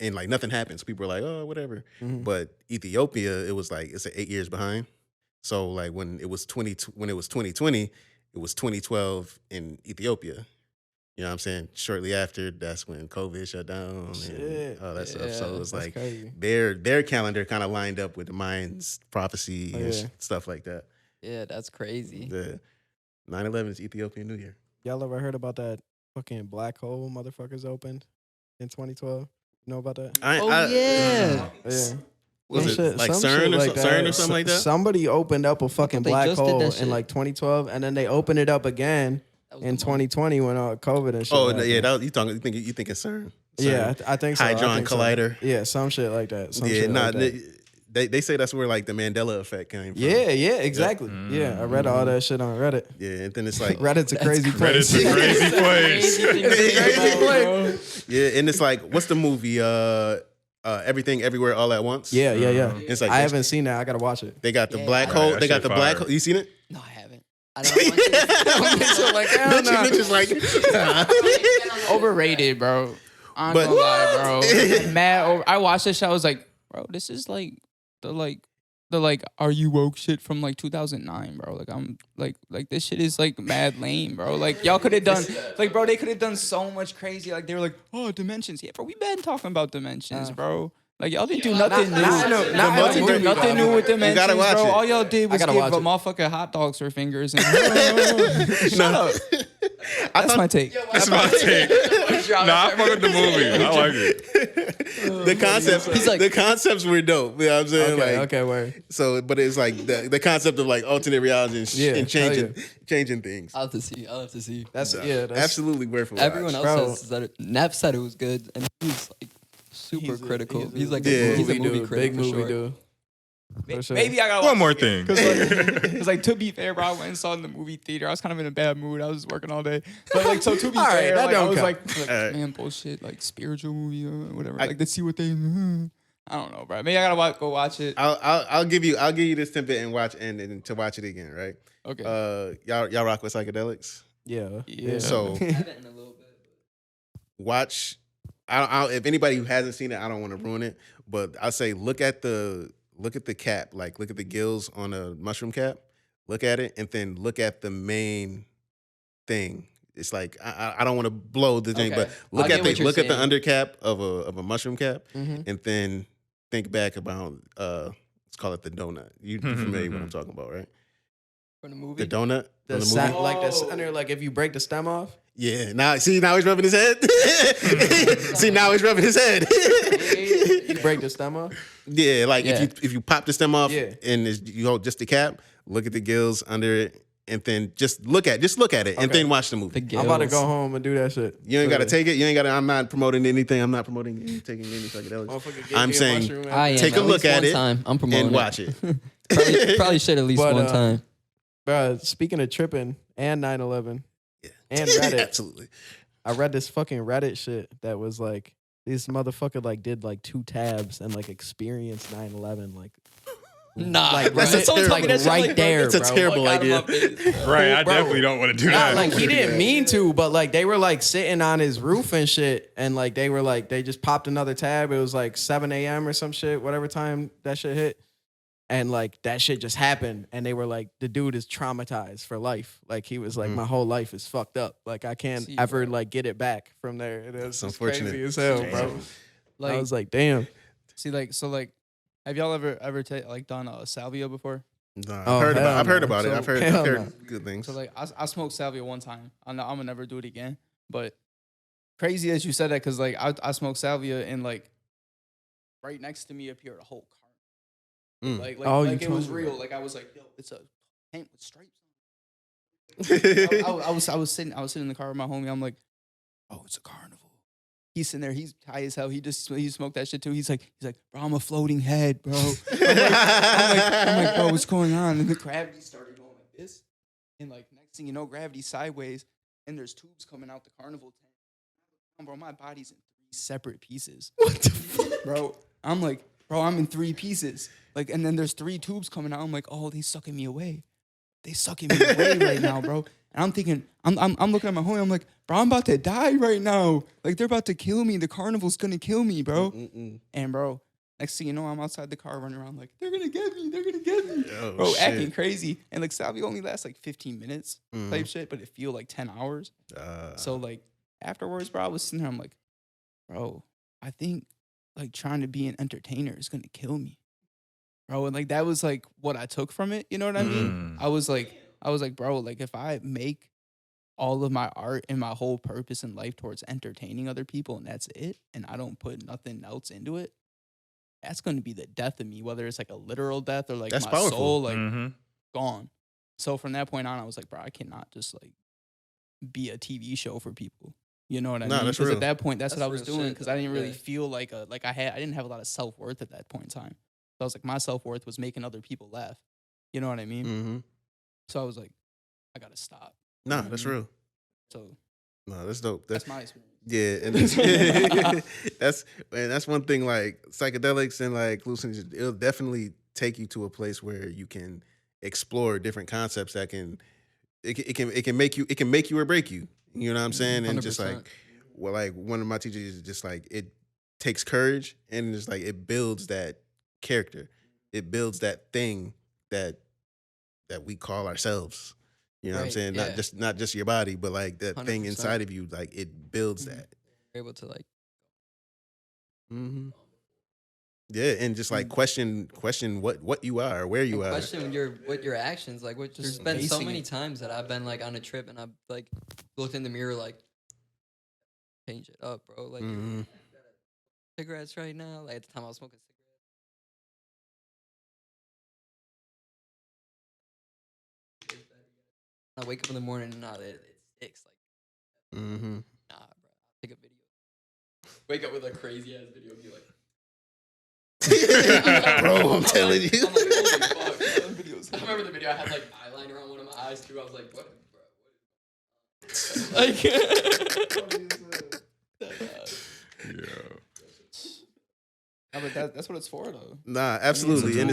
and like nothing happened. So people were like, oh, whatever. But Ethiopia, it was like it's 8 years behind. So like when it was 2020, it was 2012 in Ethiopia. You know what I'm saying? Shortly after, that's when COVID shut down and all that stuff. So it was like crazy. their calendar kind of lined up with the Mayans' prophecy and stuff like that. Yeah, that's crazy. The 9/11 is Ethiopian New Year. Y'all ever heard about that fucking black hole motherfuckers opened in 2012? You know about that? Yeah. Yeah. Was Some it like some CERN shit or like CERN that. or something like that? Somebody opened up a fucking They black just did hole that shit. in like 2012, and then they opened it up again in 2020 when COVID and shit. Oh happened. yeah, you thinking CERN? Yeah, I think so. Hadron Collider. Yeah, some shit like that. Some Yeah, shit nah, like that. they say that's where like the Mandela effect came from. Yeah, exactly. Yeah, I read all that shit on Reddit. Yeah, and then it's like Reddit's a crazy place. Reddit's a crazy place. Crazy place. yeah, and it's like what's the movie? Everything Everywhere All at Once. Yeah. It's like I haven't seen that. I gotta watch it. They got the Yeah. black Oh, hole. yeah, They got that the shit black fire. hole. You seen it? No, I haven't. I don't want to. Like, hell no. Mitch is like, Overrated, bro. I'm But- gonna lie, bro. Mad over. I watched this show. I was like, bro, this is like the the like are you woke shit from like 2009, bro. Like I'm like this shit is like mad lame, bro. Like y'all could have done like bro, they could have done so much crazy. Like they were like, oh, dimensions. Yeah, bro, we been talking about dimensions, bro. Like y'all didn't do nothing new. Y'all didn't do nothing new with dimensions, bro. watch it. All y'all did was give watch a it. motherfucking hot dogs for fingers. And shut up. That's my take. That's my take. Nah, I fuck with the movie. I like it. The concepts, the concepts were dope. You know what I'm saying? Okay, like, okay, word. So, but it's like the concept of like alternate reality and changing things. I'll have to see. That's Absolutely worth it. Everyone else Bro. says that Neff said it was good, and he's like super critical. He's like Yeah. he's a movie dude, critic big for movie sure. dude. For sure. Maybe I gotta One watch more it thing. Because like to be fair, bro, I went and saw it in the movie theater. I was kind of in a bad mood. I was working all day. But like so to be All right, fair, that like, I don't was count. like right. man, bullshit, like spiritual movie or whatever. Like let's see what they I don't know, bro. Maybe I gotta go watch it. I'll give you this tidbit and watch and to watch it again, right? Okay. Y'all rock with psychedelics. Yeah. So watch. If anybody who hasn't seen it, I don't want to ruin it, but I'll say look at the cap, like look at the gills on a mushroom cap, look at it, and then look at the main thing. It's like I don't want to blow the thing, Okay. but look I at get the what you're undercap of a mushroom cap, Mm-hmm. and then think back about let's call it the donut. You familiar with what I'm talking about, right? From the movie. The donut. The from the movie? like the center, like if you break the stem off. Yeah. Now he's rubbing his head. See, now he's rubbing his head. You break the stem off. Yeah, like Yeah. if you pop the stem off Yeah. and you hold just the cap, look at the gills under it, and then just look at it, and Okay. then watch the movie. The I'm about to gills. go home and do that shit. You ain't got to take it. You ain't got to. I'm not promoting anything. I'm not promoting taking any psychedelics. Motherfucker gave I'm me a saying mushroom, man. I am. take a At look least at one it time. I'm promoting and it. watch it. Probably should at least But, one time. Bro, speaking of tripping and 9/11 Yeah. and Reddit, Absolutely. I read this fucking Reddit shit that was like this motherfucker like did like 2 tabs and like experienced 9/11 like Nah, like bro. right, Someone told me that shit, right like, there, It's a bro. terrible idea. Right, I Bro. definitely don't want to do Nah, that. like he didn't mean to, but like they were like sitting on his roof and shit, and like they just popped another tab. It was like 7 a.m. or some shit, whatever time that shit hit, and like that shit just happened, and they were like, the dude is traumatized for life. Like he was like, my whole life is fucked up. Like I can't See, ever like get it back from there. It was It's crazy unfortunate. as hell, bro. Like I was like, damn. see like so like have y'all ever like done salvia before? Nah, Oh, I've heard hell about no. it. I've heard Hell I've heard no. good things. So like I smoked salvia one time. I'm gonna never do it again. But crazy that you said that because like I smoked salvia and like right next to me appeared a whole car. Mm. Like Oh, you it was told me. real. Like I was like, yo, it's a paint with stripes. I was sitting in the car with my homie. I'm like, oh, it's a carnival. He's sitting there. He's high as hell. He smoked that shit too. He's like, bro, I'm a floating head, bro. I'm like, bro, what's going on? And the gravity started going like this, and like next thing you know, gravity sideways, and there's tubes coming out the carnival tent. Bro, my body's in 3 separate pieces. What the fuck, bro? I'm like, bro, I'm in 3 pieces. Like, and then there's 3 tubes coming out. I'm like, oh, they sucking me away. They sucking me away right now, bro. And I'm thinking, I'm looking at my homie. I'm like, bro, I'm about to die right now. Like, they're about to kill me. The carnival's gonna kill me, bro. And bro, next thing you know, I'm outside the car running around like, they're gonna get me. They're gonna get me, Oh, bro. shit. Acting crazy. And like, salvia only lasts like 15 minutes type shit, but it feel like 10 hours. So like afterwards, bro, I was sitting there. I'm like, bro, I think like trying to be an entertainer is gonna kill me, bro. And like that was like what I took from it. You know what I mean? I was like, bro, like if I make all of my art and my whole purpose in life towards entertaining other people and that's it, and I don't put nothing else into it, that's going to be the death of me, whether it's like a literal death or like That's my powerful. soul like gone. So from that point on, I was like, bro, I cannot just like be a TV show for people. You know what I Nah, mean? that's Because real. at that point, that's what I That's was real doing shit, because I didn't really yeah. feel like I didn't have a lot of self-worth at that point in time. So I was like, my self-worth was making other people laugh. You know what I mean? Mm-hmm. So I was like, I gotta stop. Nah, that's real. So No, that's dope. that's my experience. Yeah, and that's one thing. Like psychedelics and like hallucinogens, it'll definitely take you to a place where you can explore different concepts that can make you or break you. You know what I'm saying? And just like 100%. well, like one of my teachers is just like it takes courage and just like it builds that character. it builds that thing that we call ourselves. You know what I'm saying? Yeah. Not just your body, but like that thing 100%. inside of you, like it builds that. You're able to like. Mm-hmm. Yeah, and just like question what you are, where you are. Question your actions. Like, there's been so many times that I've been like on a trip and I've like looked in the mirror like, change it up, bro. Like, cigarettes right now. Like at the time I was smoking cigarettes. I wake up in the morning and it sticks. Like, nah, bro. I'll take a video. Wake up with a crazy ass video and be like. Bro, I'm telling you. I'm like, holy fuck. I remember the video. I had like eyeliner on one of my eyes too. I was like, what, bro? Like, No, but that's what it's for, though. Nah, absolutely, and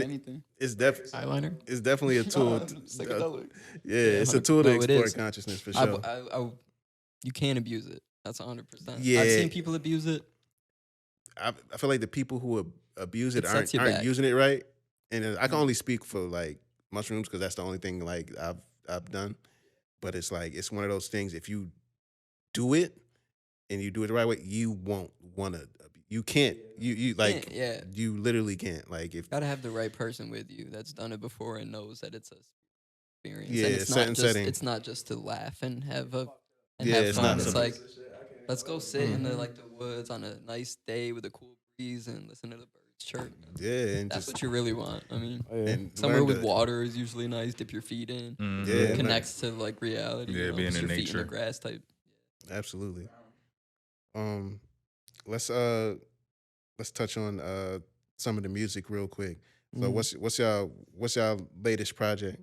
anything. It's definitely eyeliner. It's definitely a tool. Psychedelic. Yeah, it's a tool to No, it explore is. consciousness for sure. You can't abuse it. That's 100%. Yeah. I've seen people abuse it. I feel like the people who abuse it sets you aren't back. using it right, and I can only speak for like mushrooms because that's the only thing like I've done. But it's like it's one of those things. If you do it and you do it the right way, you won't want to. You can't. You like. Yeah. You literally can't. Like if Gotta have the right person with you that's done it before and knows that it's a experience. Yeah, and it's certain not just, setting. It's not just to laugh and have have it's fun. not It's something- like let's go sit in the woods on a nice day with a cool breeze and listen to the birds chirp. yeah, and That's just what you really want. I mean, and somewhere learn with to- water is usually nice. Dip your feet in. Mhm. Yeah, It man. connects to like reality. Yeah, you know, being 'cause in your feet in the nature. grass type. Absolutely. Let's touch on some of the music real quick. So what's y'all latest project?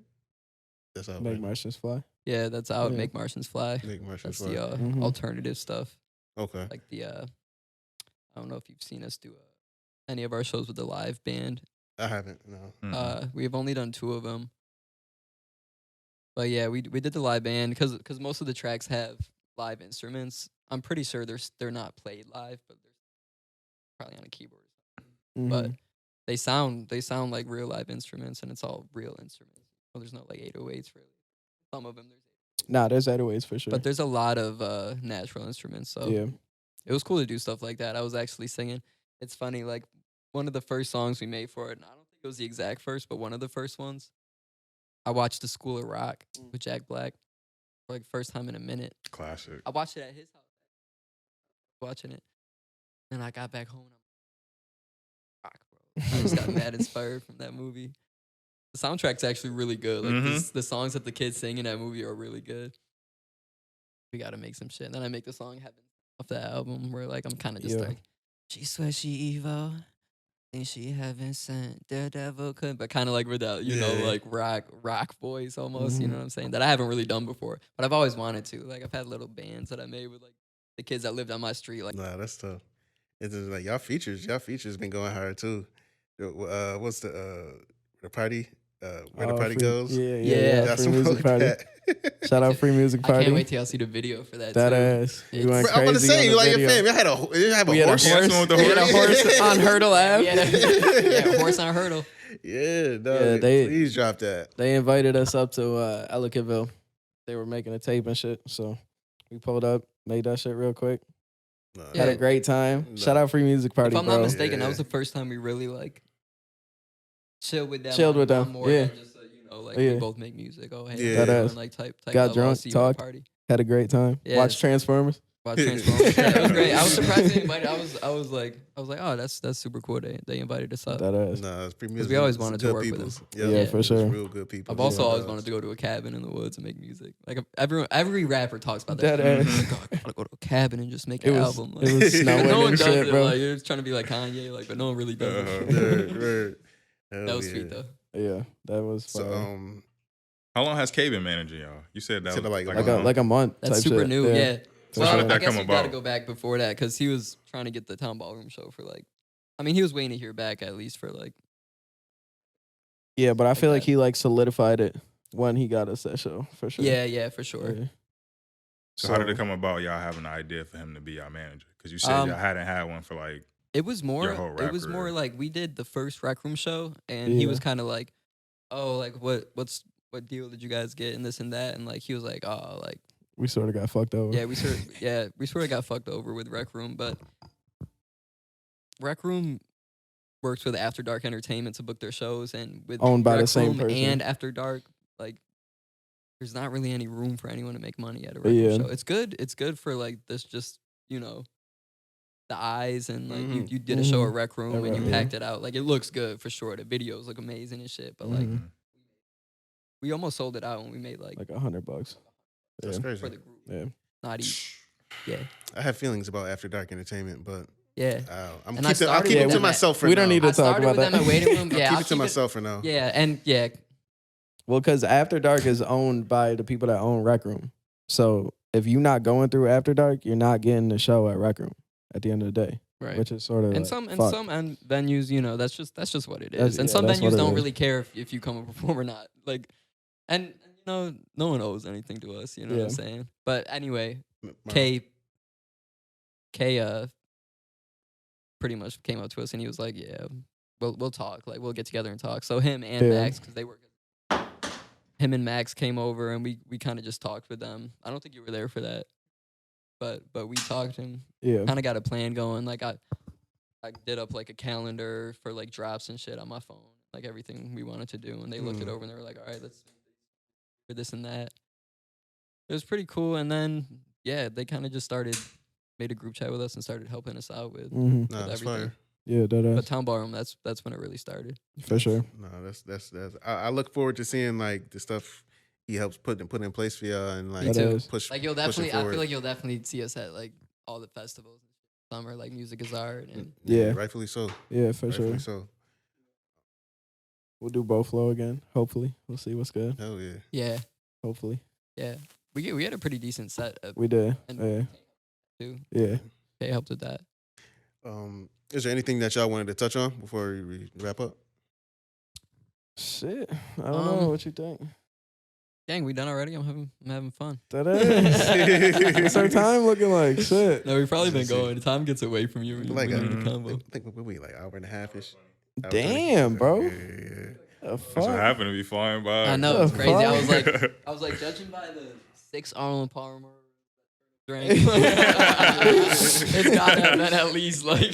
That's out. Make right? Martians fly. Yeah, that's out. Yeah. Make Martians fly. Make Martians That's fly. the alternative stuff. Okay. Like the I don't know if you've seen us do any of our shows with the live band. I haven't. No. We've only done 2 of them. But yeah, we did the live band because most of the tracks have live instruments. I'm pretty sure they're not played live, but they're probably on a keyboard. But they sound like real live instruments, and it's all real instruments. Well, there's no like 808s really. Some of them there's 808s for sure. but there's a lot of natural instruments. So yeah. it was cool to do stuff like that. I was actually singing. It's funny, like one of the first songs we made for it, and I don't think it was the exact first, but one of the first ones. I watched The School of Rock with Jack Black for like first time in a minute. Classic. I watched it at his house. Watching it. Then I got back home and I'm rock, bro. I just got mad inspired from that movie. The soundtrack's actually really good. Like the songs that the kids sing in that movie are really good. We gotta make some shit. And then I make the song Heaven off the album where like I'm kind of just like, she swears she evil. Think she heaven sent, daredevil could, but kind of like without, you know, like rock voice almost, you know what I'm saying? That I haven't really done before, but I've always wanted to. Like I've had little bands that I made with like the kids that lived on my street. Like, Nah, that's tough. It's just like y'all features been going hard too. What's the party? Where the party goes? Yeah. That's Free music party. Shout out Free Music Party. I can't wait till y'all see the video for that. That too. ass. We went I'm gonna crazy say, on the like your video. fam, y'all had a horse. We had a horse on Hurdle Ave. Yeah, horse on a hurdle. Yeah, no, Yeah, please drop that. They invited us up to Ellicottville. They were making a tape and shit, so we pulled up, made that shit real quick. Nah, Had a great time. Shout out Free Music Party, If I'm bro. not mistaken, Yeah. that was the first time we really like chilled with them. Chilled with on them, more yeah. than just like Yeah. we both make music. Oh hey, Yeah. how you That doing? ass. Like type Got level. I'll drunk, see you at a talked. party. Had a great time. Yeah. Watched Transformers. Watch Transformers. Yeah, it was great. I was surprised they invited. I was like, oh, that's super cool. They invited us up. That ass. Nah, it's pretty we always wanted to good work with peoples. them. Yeah, for sure. Real good people. I've also Yeah. always wanted to go to a cabin in the woods and make music. Like every rapper talks about that. That ass. Like, oh, I gotta go to a cabin and just make It an was album. it was snowing no one and does shit, it. bro. Like you're trying to be like Kanye, like, but no one really does it. Word. That was sweet though. Yeah, that was fun. So How long has K been managing y'all? You said that Said was like like a month. That's type super shit. new. Yeah. For How sure. did that I guess come we got to about? go back before that because he was trying to get the Town Ballroom show for like. I mean, he was waiting to hear back at least for like. Yeah, but I feel like that. he like solidified it when he got us that show for sure. Yeah, for sure. Yeah. So how did it come about y'all having an idea for him to be y'all manager? Because you said y'all hadn't had one for like It was more. Your whole rap It was more career. like we did the first Rec Room show, and he was kind of like, "Oh, like what deal did you guys get and this and that?" And like he was like, "Oh, like We sort of got fucked over. we sort of got fucked over with Rec Room, but Rec Room works with After Dark Entertainment to book their shows, and with Owned by the Rec same Room person. and After Dark, like there's not really any room for anyone to make money at a Rec Room Yeah. show. It's good. It's good for like this, just the eyes, and like you did a show at Rec Room and you packed it out. Like it looks good for sure. The videos look amazing and shit. But like we almost sold it out when we made like $100. That's crazy. for the group. Yeah. Not even. Yeah. I have feelings about After Dark Entertainment, but Yeah. I'll And I keep started it with to them myself for we now. don't need to I talk started about with them that. at Waiting Room. Yeah, I'll I'll keep it to myself for now. Yeah, and yeah, Well, because After Dark is owned by the people that own Rec Room. So if you're not going through After Dark, you're not getting the show at Rec Room at the end of the day. right. Which is sort of And like, some fuck. venues, that's just what it That's- is. And yeah, some that's what venues it don't is. really care if you come and perform or not. Like, and no one owes anything to us. You know what I'm Yeah. saying? But anyway, Wow. K pretty much came up to us and he was like, "Yeah, we'll talk. Like, we'll get together and talk." So him and Yeah. Max, because they work. Him and Max came over and we kind of just talked with them. I don't think you were there for that, but we talked and Yeah. kind of got a plan going. Like I did up like a calendar for like drops and shit on my phone, like everything we wanted to do. And they looked it over and they were like, "All right, let's do this and that." It was pretty cool. And then they kind of just made a group chat with us and started helping us out with, Mm-hmm. Nah, that's everything. fire. Yeah, that But is. Town Ballroom, that's when it really started. For sure. No, that's. I look forward to seeing like the stuff he helps put in place for y'all and like Me too. push. Like you'll push it definitely, I forward. feel like you'll definitely see us at like all the festivals. Summer, like Music is Art, and Yeah. rightfully so. Yeah, for Rightfully sure. so. We'll do both flow again. Hopefully. We'll see what's good. Hell yeah. yeah, Hopefully. we had a pretty decent set. We did. And Yeah. too. Yeah. They helped with that. Is there anything that y'all wanted to touch on before we wrap up? Shit. I don't know what you think. Dang, we done already? I'm having fun. That is. What's our time looking like? Shit. No, we've probably been Let's see. going. Time gets away from you. Like when I you're in the combo. think we like hour and a half ish. Damn, bro. Yeah. The That's fuck? what happened to be flying by. I know it's The crazy. I fuck? was like judging by the 6 Arnold Palmer drink. It's gotta have been at least like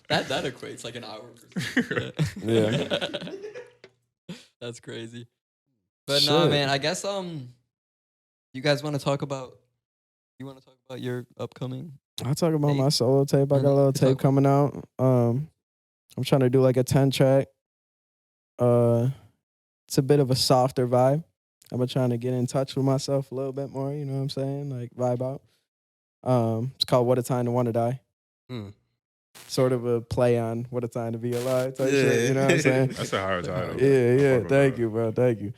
that equates like an hour. Yeah. That's crazy. But no, Shit. man. I guess you guys want to talk about? You want to talk about your upcoming? I'll talk about Tape. my solo tape. I got a little Talk- tape coming out. I'm trying to do like a 10 track. It's a bit of a softer vibe. I've been trying to get in touch with myself a little bit more, you know what I'm saying? Like vibe out. It's called What a Time to Want to Die. Hmm. Sort of a play on What a Time to Be Alive type Yeah. shit, you know what I'm saying? That's a hard title. Yeah. Fuck with Thank that. you, bro. Thank you.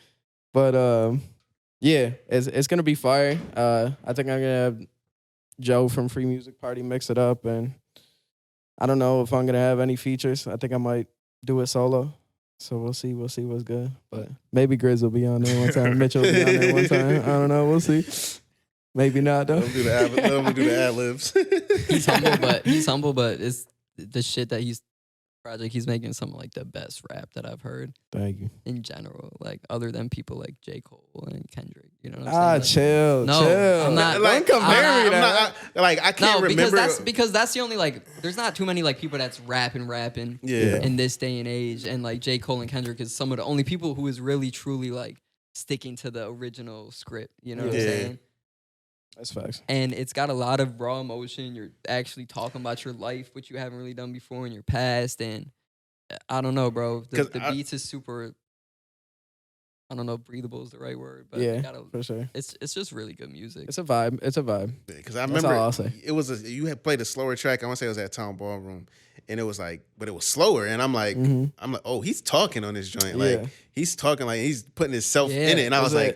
But yeah, it's gonna be fire. I think I'm gonna have Joe from Free Music Party mix it up, and I don't know if I'm gonna have any features. I think I might do it solo. So we'll see what's good. But maybe Grizz will be on there one time. Mitchell will be on there one time. I don't know. We'll see. Maybe not though. Let him do the ad libs. He's humble, but it's the shit that he's making some like the best rap that I've heard Thank you. in general. Like other than people like J. Cole and Kendrick. You know what I'm Chill. saying? Like, No, chill. I'm not- Like, Don't compare me to I'm that. not, like I can't No, remember. because that's the only like there's not too many like people that's rapping Yeah. in this day and age, and like J. Cole and Kendrick is some of the only people who is really truly like sticking to the original script. You know what I'm Yeah. saying? That's facts. And it's got a lot of raw emotion. You're actually talking about your life, which you haven't really done before in your past, and I don't know, bro. The 'Cause I- beats is super. I don't know, if breathable is the right word, but Yeah, for sure. it's just really good music. It's a vibe. It's a vibe. Because I That's remember all I'll say. it was you had played a slower track. I want to say it was at Town Ballroom, and it was like, but it was slower. And I'm like, Mhm. oh, he's talking on this joint. Like Yeah. he's talking like he's putting himself Yeah, in it. And I was that's like,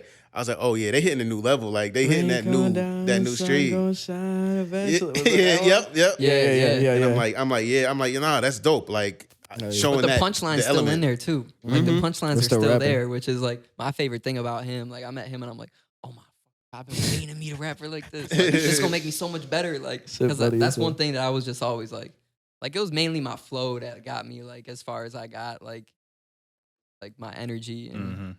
it. oh yeah, they hitting a new level. Like they hitting that new street. Yeah, Yep. Yeah. And I'm like, you know, that's dope. Like yeah. showing But the that punchline's the still element. in there too. Like the punchlines We're are still still rapping. there, which is like my favorite thing about him. Like I met him and I'm like, oh my, I've been waiting to meet a rapper like this. Like, this gonna make me so much better. Like Shit, because buddy, that's it's one a- thing that I was just always like Like it was mainly my flow that got me like as far as I got like my energy and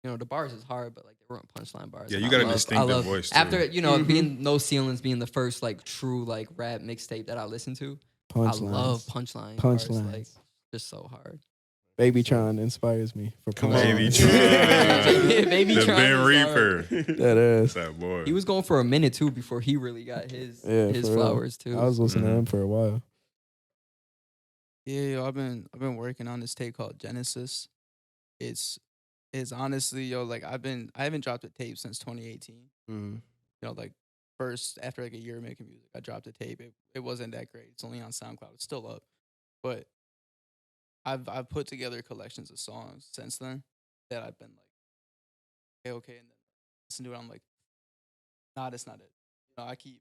you know the bars is hard, but like they weren't punchline bars. Yeah, And you got a distinctive voice too. After you know being No Ceilings being the first like true like rap mixtape that I listened to. I love punchline bars, like just so hard. Babytron inspires me for Babytron. Babytron. The Ben Reaper. That is. That boy. He was going for a minute too before he really got his flowers too. I was listening to him for a while. Yeah, yo, I've been working on this tape called Genesis. It's honestly, yo, like I haven't dropped a tape since 2018. You know, like first after like a year of making music, I dropped a tape. It wasn't that great. It's only on SoundCloud. It's still up, but I've put together collections of songs since then that I've been like, okay, and then listen to it. I'm like, nah, that's not it. You know, I keep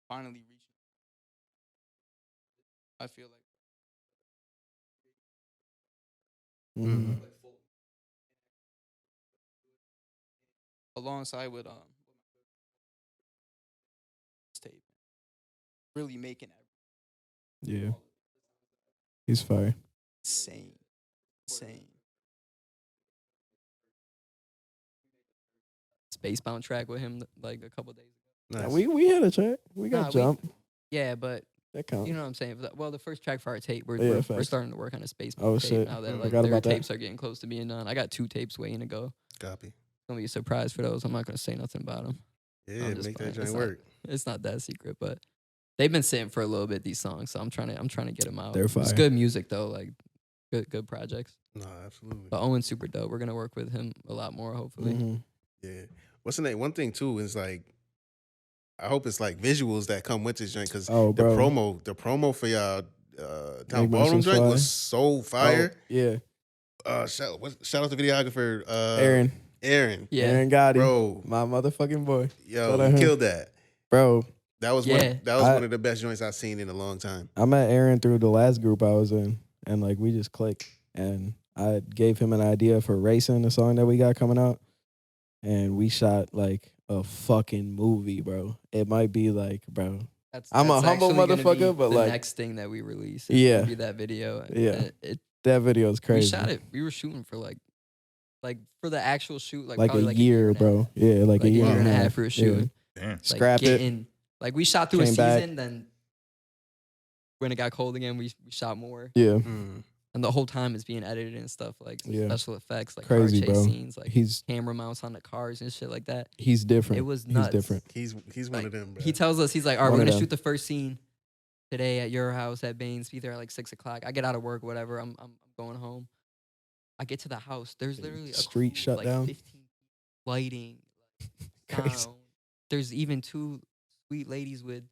finally reaching. I feel like. Alongside with tape, really making everything. Yeah, he's fire. Insane. Spacebound track with him like a couple days ago. Nice. We had a track. We got Jump. Yeah, but that counts. You know what I'm saying? Well, the first track for our tape, we're starting to work on a Spacebound tape shit. now that Forgot like their about that. tapes are getting close to being done. I got 2 tapes waiting to go. Copy. It's gonna be a surprise for those. I'm not gonna say nothing about them. Yeah, make that joint work. It's not that secret, but they've been sitting for a little bit, these songs, so I'm trying to get them out. They're fire. It's good music though, like good projects. No, absolutely. But Owen's super dope. We're gonna work with him a lot more, hopefully. Yeah. What's the name? One thing too is like, I hope it's like visuals that come with this joint because the promo for y'all Town Ballroom joint was so fire. Yeah. Shout out to videographer Aaron. Yeah. Aaron Gotti, bro, my motherfucking boy. Yo, he killed that, bro. That was one of the best joints I've seen in a long time. I met Aaron through the last group I was in, and like we just clicked. And I gave him an idea for Racing, the song that we got coming out, and we shot like a fucking movie, bro. It might be like, bro. I'm a humble motherfucker, but the like next thing that we release, yeah, be that video. Yeah, that video is crazy. We shot it. We were shooting for like for the actual shoot, like a probably year, bro. Yeah, like a year and a half. We were shooting. Damn. Like Scrap it. Like we shot through Came a season, back. then when it got cold again, we shot more. Yeah. And the whole time it's being edited and stuff, like special effects, like crazy, car chase bro. scenes, like he's camera mounts on the cars and shit like that. He's different. It was nuts. He's different. He's one of them, bro. He tells us, he's like, all right, we're going to shoot the first scene today at your house at Baines. Be there at like 6 o'clock. I get out of work, whatever. I'm going home. I get to the house. There's literally a street crew, shut like down. 15 lighting, Crazy. sound. There's even 2 sweet ladies with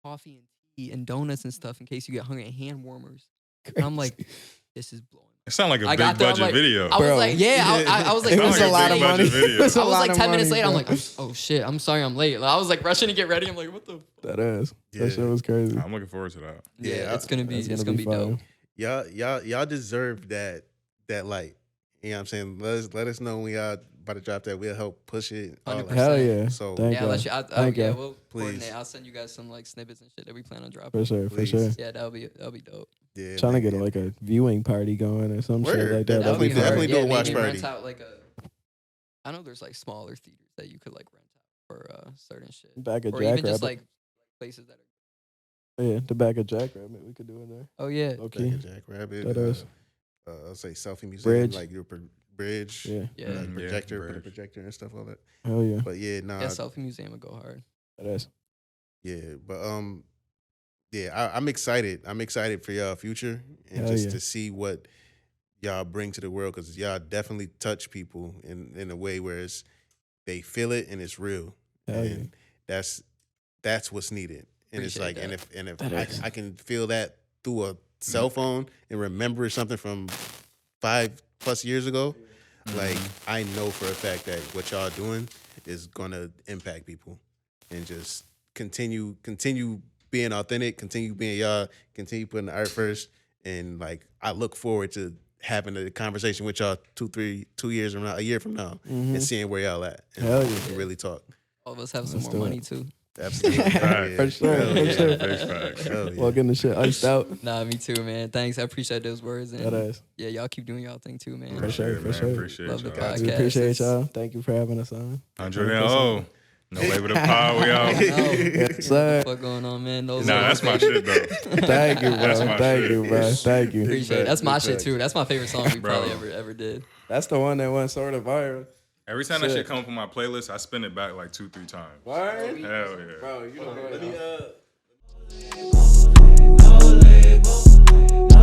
coffee and tea and donuts and stuff in case you get hungry, and hand warmers. And I'm like, this is blowing. It sounded like a big budget video. I was like, I was like, it was a lot of money. Video. I was like 10 minutes late. I'm like, oh shit, I'm sorry I'm late. Like, I was like rushing to get ready. I'm like, what the? That ass. That shit was crazy. I'm looking forward to that. Yeah, it's gonna be dope. Y'all deserve that light. You know what I'm saying? Let us know when y'all about to drop that. We'll help push it. 100%. Hell yeah. So Thank you. Thank you. We'll please. coordinate. I'll send you guys some like snippets and shit that we plan on dropping. For sure. Please. For sure. Yeah, that'll be dope. Yeah, Trying to get like a viewing party going or some shit like that. Definitely do a watch party. Rent out like I know there's like smaller theaters that you could like rent out for certain shit. Back of or even Jackrabbit. just like places that are. Yeah, the back of Jackrabbit. We could do it there. Oh yeah. Okay. Jackrabbit. That is. I'll say selfie museum, Bridge. like your bridge. Yeah. Like projector, bridge. put a projector and stuff, all that. Hell yeah. But yeah, nah. Yeah, selfie museum would go hard. That is. Yeah, but yeah, I'm excited. I'm excited for y'all future and Hell just yeah. to see what y'all bring to the world because y'all definitely touch people in a way where they feel it and it's real. Hell and that's what's needed. And it's like, Appreciate and if I can feel that through a cell phone and remember something from 5+ years ago, like I know for a fact that what y'all doing is gonna impact people and just continue being authentic, continue being y'all, continue putting the art first. And like I look forward to having a conversation with y'all 2 years from now, a year from now, and seeing where y'all at. And Hell yeah. really talk. All of us have some more money too. Absolutely. For sure. Big For sure. facts. Hell yeah. Well, getting the shit iced out. Nah, me too, man. Thanks. I appreciate those words. And That is. yeah, y'all keep doing y'all thing too, man. For sure. Yeah, For man, sure. Appreciate Love the y'all. podcast. We appreciate It's- y'all. Thank you for having us on. 100 No label the pod. We out. Yes, sir. What's going on, man? Those Nah, that's my shit though. Thank you, That's bro. my Thank shit. you, bro. Thank you. Appreciate it. That's my Big shit facts. too. That's my favorite song we Bro. probably ever did. That's the one that went sort of viral. Every time that Shit. shit come up on my playlist, I spin it back like 2-3 times. Word? Hell yeah. Bro, you know what? No label,